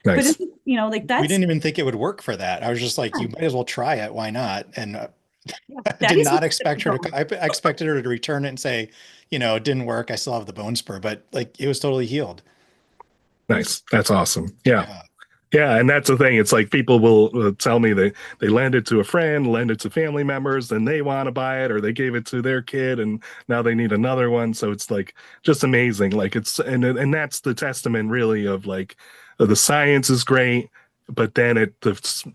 Nice. it's, like We that's, didn't even think it would work for that. I was just like, you might as well try it. Why not? And I that did is not expect her to, I expected her to return it and say, it didn't work. I still have the bone spur, but like it was totally healed. Nice. That's awesome. Yeah. Yeah. Yeah, and that's the thing. It's like people will tell me they lend it to a friend, lend it to family members, and they want to buy it, or they gave it to their kid, and now they need another one. So it's like just amazing. Like it's and that's the testament really of like the science is great, but then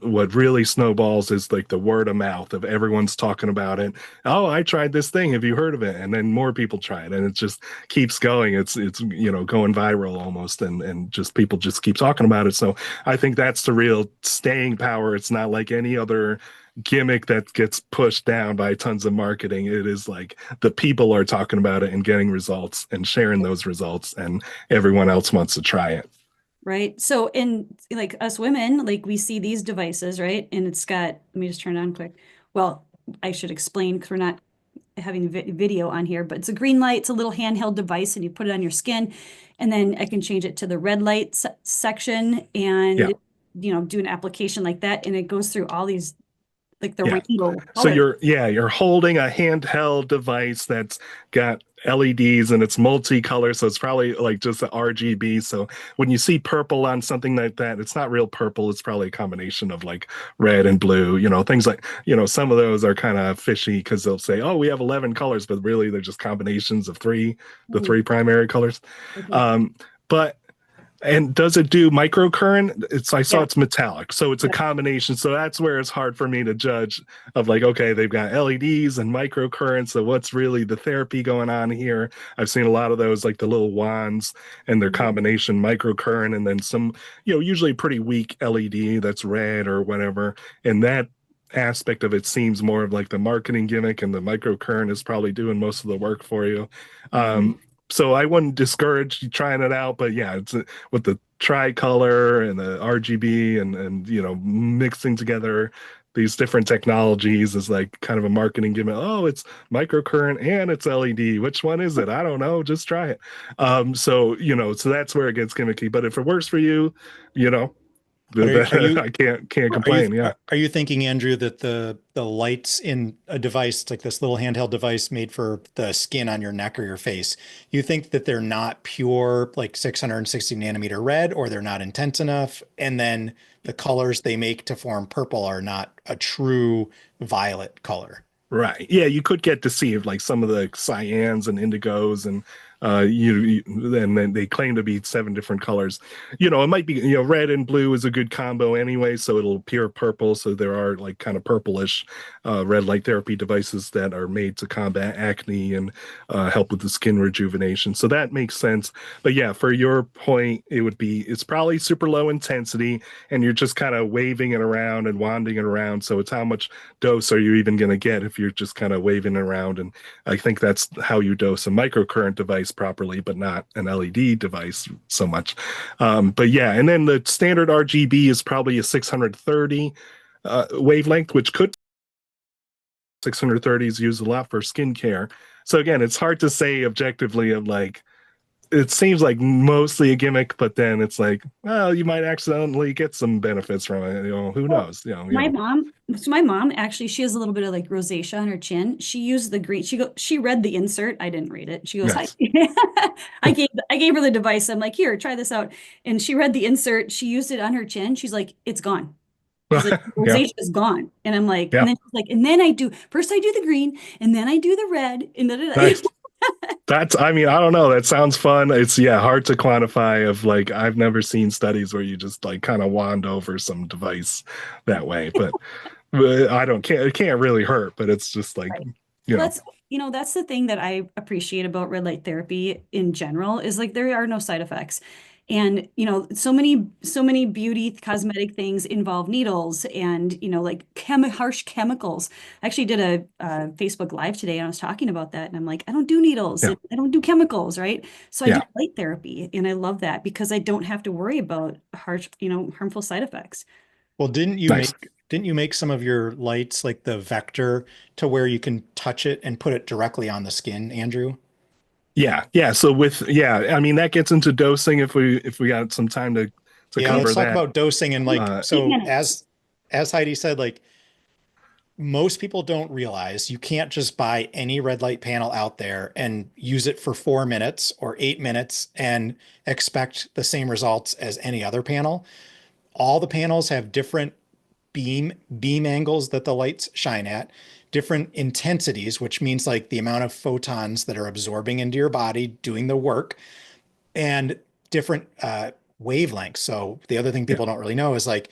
what really snowballs is like the word of mouth of everyone's talking about it. Oh, I tried this thing. Have you heard of it? And then more people try it, and it just keeps going. It's going viral almost, and just people just keep talking about it. So I think that's the real staying power. It's not like any other gimmick that gets pushed down by tons of marketing. It is like the people are talking about it and getting results and sharing those results, and everyone else wants to try it. right. So in like us women, like we see these devices, right? And it's got, let me just turn it on quick. Well, I should explain because we're not having video on here, but it's a green light. It's a little handheld device and you put it on your skin, and then I can change it to the red light section and, Yeah. do an application like that. And it goes through all these, like the Yeah. rainbow So colors. you're holding a handheld device that's got LEDs and it's multicolor, so it's probably like just the RGB. So when you see purple on something like that, it's not real purple. It's probably a combination of like red and blue. Things like some of those are kind of fishy because they'll say, "Oh, we have 11 colors," but really they're just combinations of the three primary colors. Okay. But And does it do microcurrent? I saw Yeah. it's metallic, so it's a Yeah. combination. So that's where it's hard for me to judge of like, okay, they've got LEDs and microcurrent. So what's really the therapy going on here? I've seen a lot of those, like the little wands and their combination microcurrent, and then some, usually pretty weak LED that's red or whatever. And that aspect of it seems more of like the marketing gimmick, and the microcurrent is probably doing most of the work for you. So I wouldn't discourage you trying it out, but yeah, it's with the tricolor and the RGB and mixing together these different technologies is like kind of a marketing gimmick. Oh, it's microcurrent and it's LED. Which one is it? I don't know. Just try it. So that's where it gets gimmicky. But if it works for you, I can't complain. Are you thinking, Andrew, that the lights in a device like this little handheld device made for the skin on your neck or your face, you think that they're not pure like 660 nanometer red, or they're not intense enough, and then the colors they make to form purple are not a true violet color? Right. Yeah, you could get deceived, like some of the cyans and indigos, and and then they claim to be 7 different colors. It might be red and blue is a good combo anyway, so it'll appear purple. So there are like kind of purplish red light therapy devices that are made to combat acne and help with the skin rejuvenation. So that makes sense. But yeah, for your point, it's probably super low intensity, and you're just kind of waving it around and wanding it around. So it's how much dose are you even going to get if you're just kind of waving it around? And I think that's how you dose a microcurrent device properly, but not an LED device so much. But yeah, and then the standard RGB is probably a 630 wavelength, which could 630 is used a lot for skincare. So again, it's hard to say objectively of like, it seems like mostly a gimmick, but then it's like, well, you might accidentally get some benefits from it. Who Well, knows? my mom actually, she has a little bit of like rosacea on her chin. She used the green. She read the insert. I didn't read it. She goes, "Hi." Nice. I gave her the device. I'm like, "Here, try this out." And she read the insert. She used it on her chin. She's like, "It's gone." She's like, Yeah, "Rosacea is gone." And I'm like, and yeah, then she's like, and then first I do the green, and then I do the red, and then nice. I mean, I don't know. That sounds fun. It's hard to quantify. Of like, I've never seen studies where you just like kind of wand over some device that way, but I don't can't it can't really hurt. But it's just like, Right. you Well, know, that's the thing that I appreciate about red light therapy in general is like there are no side effects. And so many beauty cosmetic things involve needles and like harsh chemicals. I actually did a Facebook Live today and I was talking about that and I'm like, I don't do needles yeah, and I don't do chemicals, right? So I do yeah, light therapy and I love that because I don't have to worry about harmful side effects. Well, nice. didn't you make some of your lights like the vector to where you can touch it and put it directly on the skin, Andrew? Yeah, yeah. So I mean that gets into dosing if we got some time to Yeah, let's cover talk that. about dosing and like Uh, 8 minutes. as Heidi said, like most people don't realize you can't just buy any red light panel out there and use it for 4 minutes or 8 minutes and expect the same results as any other panel. All the panels have different beam angles that the lights shine at, different intensities, which means like the amount of photons that are absorbing into your body doing the work, and different wavelengths. So the other thing yeah, people don't really know is like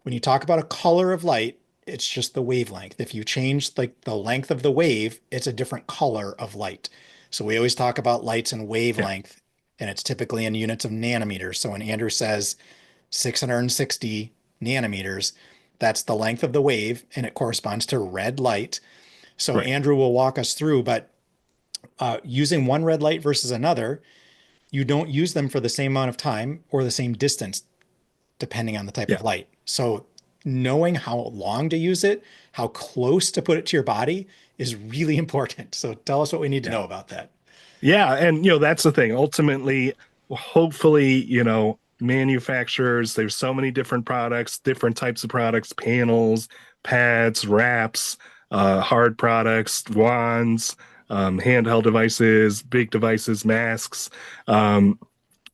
when you talk about a color of light, it's just the wavelength. If you change like the length of the wave, it's a different color of light. So we always talk about lights and yeah, wavelength, and it's typically in units of nanometers. So when Andrew says 660 nanometers, that's the length of the wave, and it corresponds to red light. So right, Andrew will walk us through, but using one red light versus another, you don't use them for the same amount of time or the same distance, depending on the type yeah, of light. So knowing how long to use it, how close to put it to your body is really important. So tell us what we need to yeah. know about that. Yeah, and that's the thing. Ultimately, hopefully, manufacturers, there's so many different products, different types of products, panels, pads, wraps, hard products, wands, handheld devices, big devices, masks, um,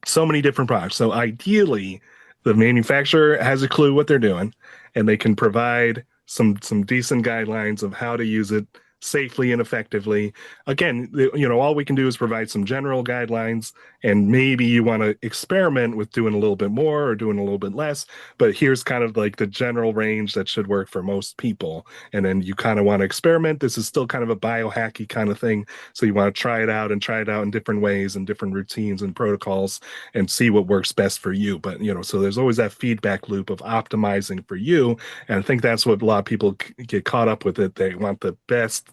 so many different products. So ideally, the manufacturer has a clue what they're doing, and they can provide some decent guidelines of how to use it safely and effectively. Again, all we can do is provide some general guidelines, and maybe you want to experiment with doing a little bit more or doing a little bit less, but here's kind of like the general range that should work for most people. And then you kind of want to experiment. This is still kind of a biohacky kind of thing, so you want to try it out and try it out in different ways and different routines and protocols and see what works best for you. But so there's always that feedback loop of optimizing for you, and I think that's what a lot of people get caught up with. It they want the best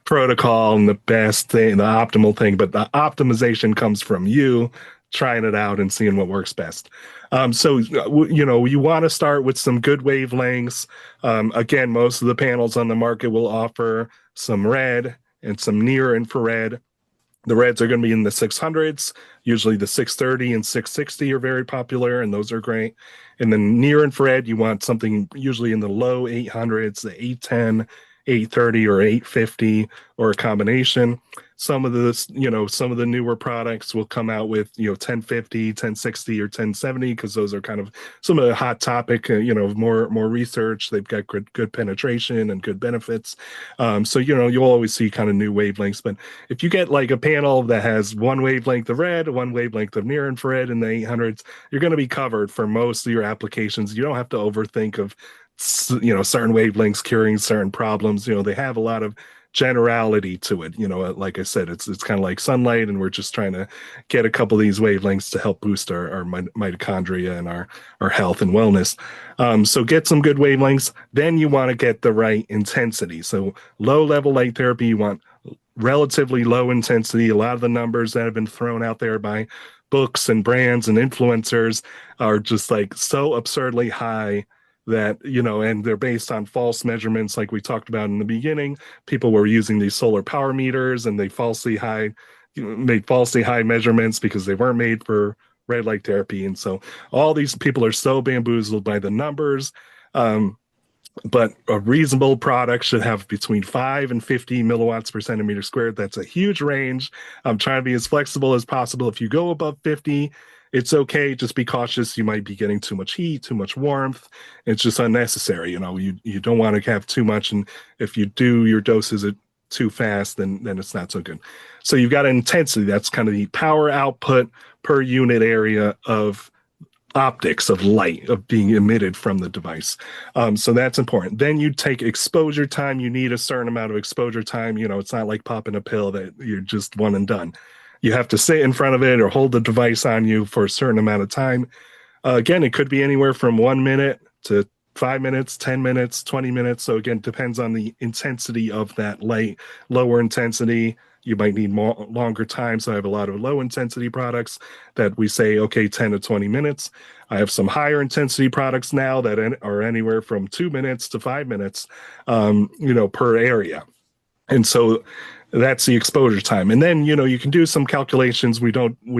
protocol and the best thing, the optimal thing, but the optimization comes from you trying it out and seeing what works best. So you want to start with some good wavelengths. Again, most of the panels on the market will offer some red and some near infrared. The reds are going to be in the 600s. Usually the 630 and 660 are very popular, and those are great. And then near infrared, you want something usually in the low 800s, the 810, 830, or 850, or a combination. Some of the newer products will come out with 1050, 1060, or 1070 because those are kind of some of the hot topic. More research. They've got good penetration and good benefits. So you'll always see kind of new wavelengths. But if you get like a panel that has one wavelength of red, one wavelength of near infrared in the 800s, you're going to be covered for most of your applications. You don't have to overthink of certain wavelengths curing certain problems. They have a lot of generality to it. Like I said, it's kind of like sunlight, and we're just trying to get a couple of these wavelengths to help boost our mitochondria and our health and wellness. So get some good wavelengths. Then you want to get the right intensity. So low level light therapy, you want relatively low intensity. A lot of the numbers that have been thrown out there by books and brands and influencers are just like so absurdly high that and they're based on false measurements, like we talked about in the beginning. People were using these solar power meters, and they falsely hide made falsely high measurements because they weren't made for red light therapy. And so all these people are so bamboozled by the numbers. But a reasonable product should have between 5 and 50 milliwatts per centimeter squared. That's a huge range. I'm trying to be as flexible as possible. If you go above 50, it's okay. Just be cautious. You might be getting too much heat, too much warmth. It's just unnecessary. You don't want to have too much. And if you do your doses too fast, then it's not so good. So you've got an intensity. That's kind of the power output per unit area of optics of light of being emitted from the device. So that's important. Then you take exposure time. You need a certain amount of exposure time. It's not like popping a pill that you're just one and done. You have to sit in front of it or hold the device on you for a certain amount of time. Again, it could be anywhere from 1 minute to 5 minutes, 10 minutes, 20 minutes. So again, depends on the intensity of that light. Lower intensity, you might need longer time. So I have a lot of low intensity products that we say, okay, 10 to 20 minutes. I have some higher intensity products now that are anywhere from 2 minutes to 5 minutes, per area. And so that's the exposure time. And then, you can do some calculations. We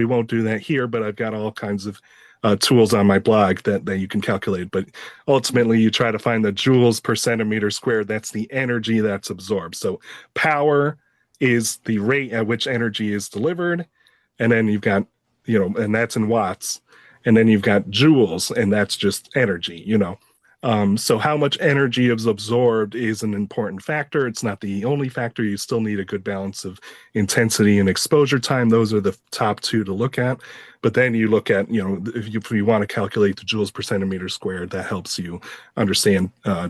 won't do that here, but I've got all kinds of tools on my blog that you can calculate. But ultimately, you try to find the joules per centimeter squared. That's the energy that's absorbed. So power is the rate at which energy is delivered. And then you've got, and that's in watts. And then you've got joules, and that's just energy, So how much energy is absorbed is an important factor. It's not the only factor. You still need a good balance of intensity and exposure time. Those are the top two to look at. But then you look at, if you want to calculate the joules per centimeter squared, that helps you understand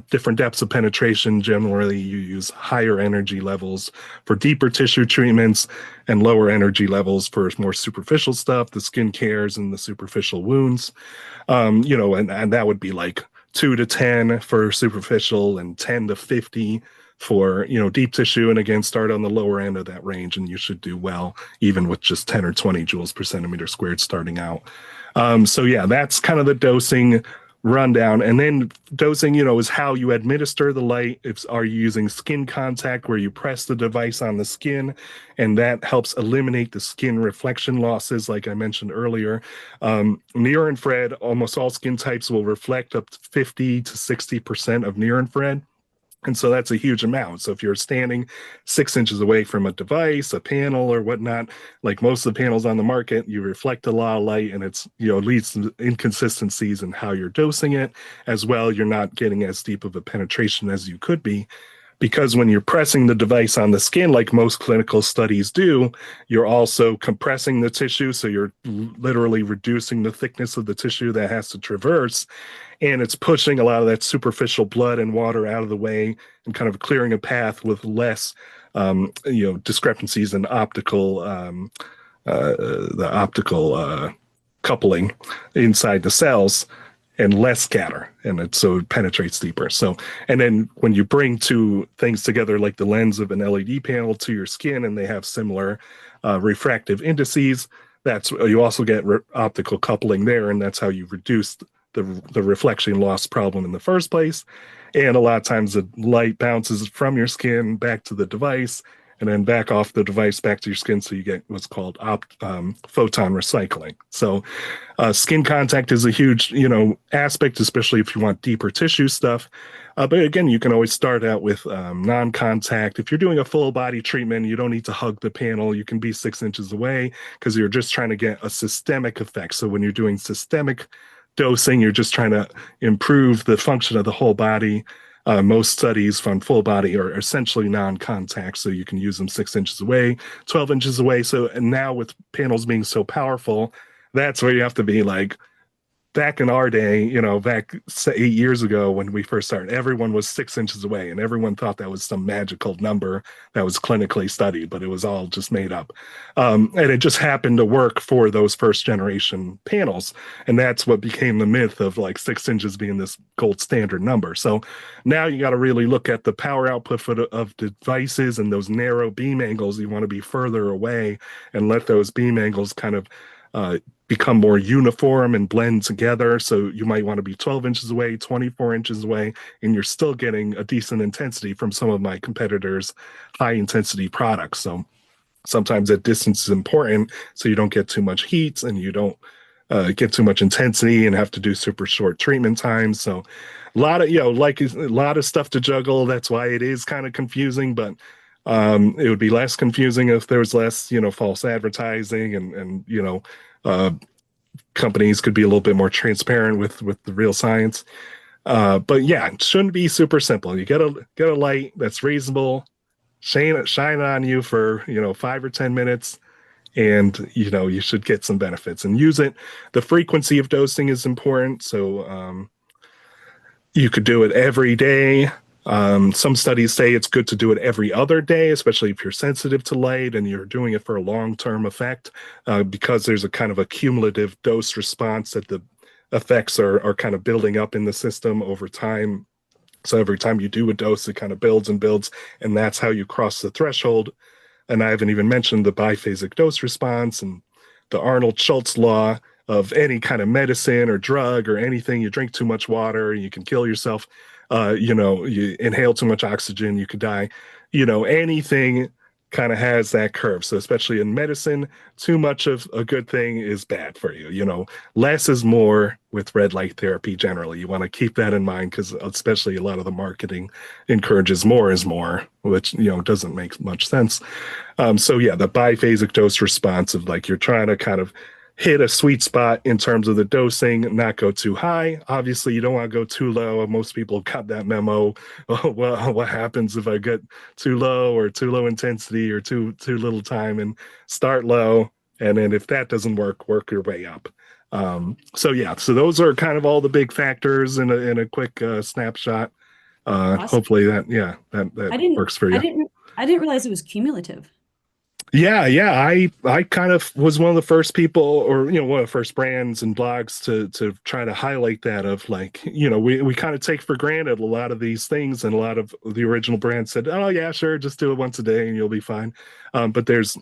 different depths of penetration. Generally, you use higher energy levels for deeper tissue treatments and lower energy levels for more superficial stuff, the skin cares and the superficial wounds. And that would be like 2 to 10 for superficial and 10 to 50 for deep tissue. And again, start on the lower end of that range, and you should do well even with just 10 or 20 joules per centimeter squared starting out. So yeah, that's kind of the dosing rundown. And then dosing, is how you administer the light. Are you using skin contact where you press the device on the skin, and that helps eliminate the skin reflection losses, like I mentioned earlier. Near infrared, almost all skin types will reflect up to 50 to 60% of near infrared. And so that's a huge amount. So if you're standing 6 inches away from a device, a panel or whatnot, like most of the panels on the market, you reflect a lot of light, and it's, leads to inconsistencies in how you're dosing it. As well, you're not getting as deep of a penetration as you could be, because when you're pressing the device on the skin, like most clinical studies do, you're also compressing the tissue. So you're literally reducing the thickness of the tissue that has to traverse. And it's pushing a lot of that superficial blood and water out of the way and kind of clearing a path with less, discrepancies in the optical coupling inside the cells, and less scatter, and so it penetrates deeper. So, and then when you bring two things together, like the lens of an LED panel to your skin, and they have similar refractive indices, that's you also get optical coupling there, and that's how you reduce the reflection loss problem in the first place. And a lot of times the light bounces from your skin back to the device, and then back off the device back to your skin, so you get what's called photon recycling. So skin contact is a huge aspect, especially if you want deeper tissue stuff. But again, you can always start out with non-contact. If you're doing a full body treatment, you don't need to hug the panel. You can be 6 inches away, because you're just trying to get a systemic effect. So when you're doing systemic dosing, you're just trying to improve the function of the whole body. Most studies from full body are essentially non-contact, so you can use them 6 inches away, 12 inches away. So, and now with panels being so powerful, that's where you have to be like, back in our day, back 8 years ago when we first started, everyone was 6 inches away, and everyone thought that was some magical number that was clinically studied, but it was all just made up. And it just happened to work for those first generation panels. And that's what became the myth of like 6 inches being this gold standard number. So now you got to really look at the power output of devices, and those narrow beam angles. You want to be further away and let those beam angles kind of become more uniform and blend together. So you might want to be 12 inches away, 24 inches away, and you're still getting a decent intensity from some of my competitors' high intensity products. So sometimes that distance is important so you don't get too much heat and you don't get too much intensity and have to do super short treatment times. So a lot of, like a lot of stuff to juggle. That's why it is kind of confusing, but it would be less confusing if there was less, false advertising and uh, companies could be a little bit more transparent with the real science. But yeah, it shouldn't be super simple. You get a light that's reasonable, shine on you for 5 or 10 minutes, and you should get some benefits and use it. The frequency of dosing is important, so you could do it every day. Some studies say it's good to do it every other day, especially if you're sensitive to light and you're doing it for a long-term effect, because there's a kind of a cumulative dose response that the effects are kind of building up in the system over time. So every time you do a dose, it kind of builds and builds, and that's how you cross the threshold. And I haven't even mentioned the biphasic dose response and the Arnold-Schultz law of any kind of medicine or drug or anything. You drink too much water, you can kill yourself. You inhale too much oxygen, you could die. Anything kind of has that curve. So especially in medicine, too much of a good thing is bad for you. Less is more with red light therapy generally. You want to keep that in mind because especially a lot of the marketing encourages more is more, which doesn't make much sense. So yeah, the biphasic dose response of like you're trying to kind of hit a sweet spot in terms of the dosing, not go too high. Obviously, you don't want to go too low. Most people got that memo. Oh, well, what happens if I get too low or too low intensity or too little time? And start low, and then if that doesn't work your way up. So those are kind of all the big factors in a quick snapshot. Awesome. Hopefully that works for you. I didn't realize it was cumulative. Yeah. I kind of was one of the first people, or one of the first brands and blogs to try to highlight that of like, we kind of take for granted a lot of these things, and a lot of the original brands said, oh yeah, sure, just do it once a day and you'll be fine. But there's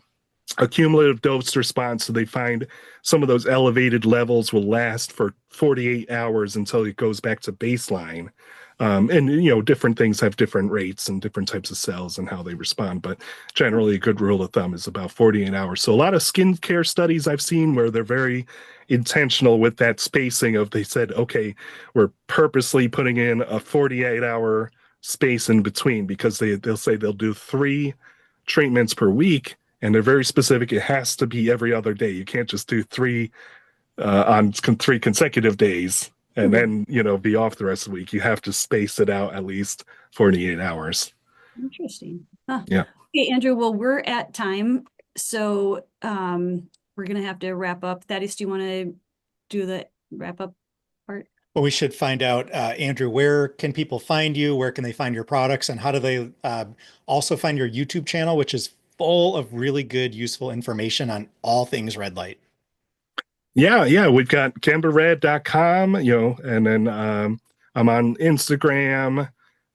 a cumulative dose response, so they find some of those elevated levels will last for 48 hours until it goes back to baseline. And different things have different rates and different types of cells and how they respond, but generally a good rule of thumb is about 48 hours. So a lot of skincare studies I've seen where they're very intentional with that spacing of, they said, okay, we're purposely putting in a 48-hour space in between, because they'll say they'll do 3 treatments per week, and they're very specific. It has to be every other day. You can't just do 3 on 3 consecutive days and then be off the rest of the week. You have to space it out at least 48 hours. Interesting. Huh. Yeah. Okay, Andrew, well, we're at time, so we're gonna have to wrap up. Thaddeus, do you want to do the wrap up part? Well, we should find out, Andrew, where can people find you? Where can they find your products? And how do they also find your YouTube channel, which is full of really good, useful information on all things red light? Yeah. We've got gembared.com, and then I'm on Instagram,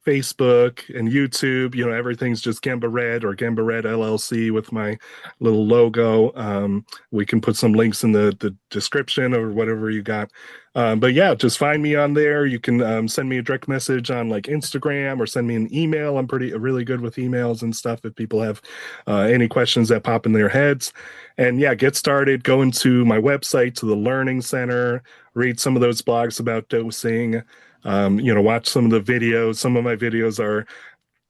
Facebook, and YouTube. Everything's just Gemba Red or Gemba Red LLC with my little logo. We can put some links in the description or whatever you got. But yeah, just find me on there. You can send me a direct message on like Instagram or send me an email. I'm really good with emails and stuff if people have any questions that pop in their heads. And yeah, get started. Go into my website, to the Learning Center, read some of those blogs about dosing, watch some of the videos. Some of my videos are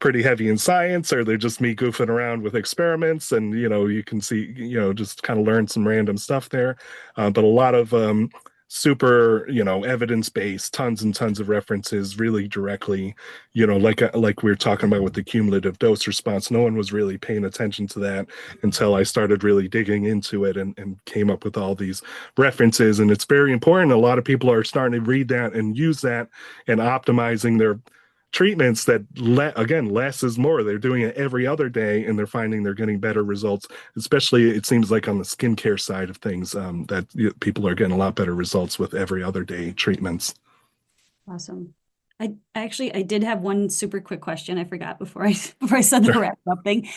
pretty heavy in science, or they're just me goofing around with experiments, and you can see just kind of learn some random stuff there, but a lot of super evidence-based, tons and tons of references, really directly, like we were talking about with the cumulative dose response. No one was really paying attention to that until I started really digging into it and came up with all these references. And it's very important. A lot of people are starting to read that and use that and optimizing their treatments that again, less is more. They're doing it every other day, and they're finding they're getting better results. Especially, it seems like on the skincare side of things, that people are getting a lot better results with every other day treatments. Awesome. I did have one super quick question I forgot before I said the wrap up thing.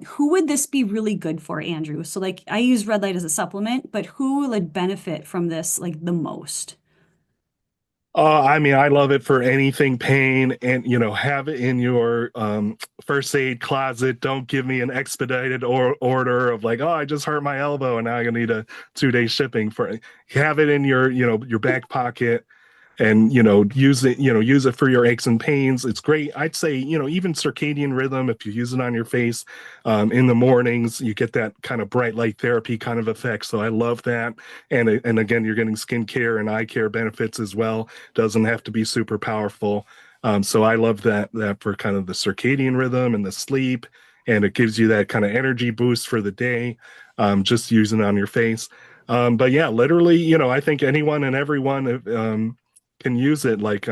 Who would this be really good for, Andrew? So like, I use red light as a supplement, but who would benefit from this like the most? I mean, I love it for anything pain, and have it in your first aid closet. Don't give me an expedited order of like, oh, I just hurt my elbow and now I'm gonna need a 2-day shipping for it. Have it in your back pocket, and use it for your aches and pains. It's great. I'd say even circadian rhythm, if you use it on your face in the mornings, you get that kind of bright light therapy kind of effect. So I love that. And again, you're getting skincare and eye care benefits as well. Doesn't have to be super powerful. So I love that for kind of the circadian rhythm and the sleep, and it gives you that kind of energy boost for the day, just using it on your face. But yeah, literally, I think anyone and everyone can use it, like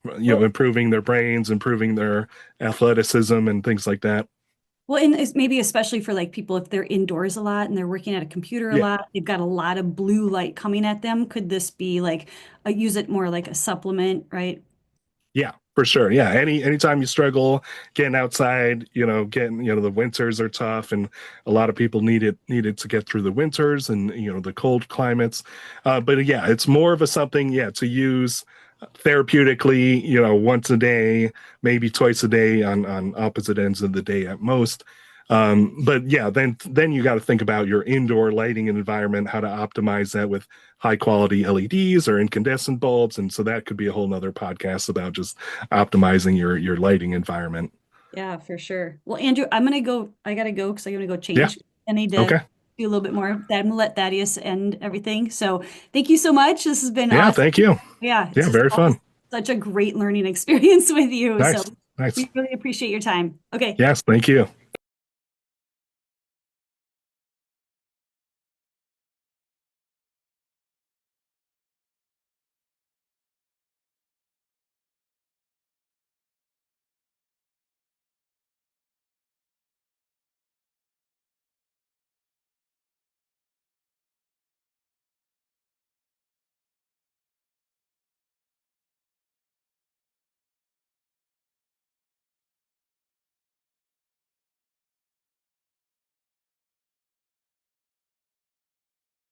improving their brains, improving their athleticism and things like that. Well, and it's maybe especially for like people if they're indoors a lot and they're working at a computer a Yeah. lot, they've got a lot of blue light coming at them. Could this be like use it more like a supplement, right? Yeah, for sure. Yeah, anytime you struggle getting outside, getting the winters are tough, and a lot of people needed to get through the winters and the cold climates. But yeah, it's more of a something, to use therapeutically, once a day, maybe twice a day on opposite ends of the day at most. But yeah, then you got to think about your indoor lighting environment, how to optimize that with high quality LEDs or incandescent bulbs. And so that could be a whole nother podcast about just optimizing your lighting environment. Yeah, for sure. Well, Andrew, I gotta go because I'm gonna go Yeah. change. I need to Okay. do a little bit more of that. I'm gonna let Thaddeus end everything. So thank you so much. This has been Yeah. awesome. Thank you. Yeah, Yeah. Very fun. such a great learning experience with you. Nice. So Nice. we really appreciate your time. Okay. Yes. Thank you.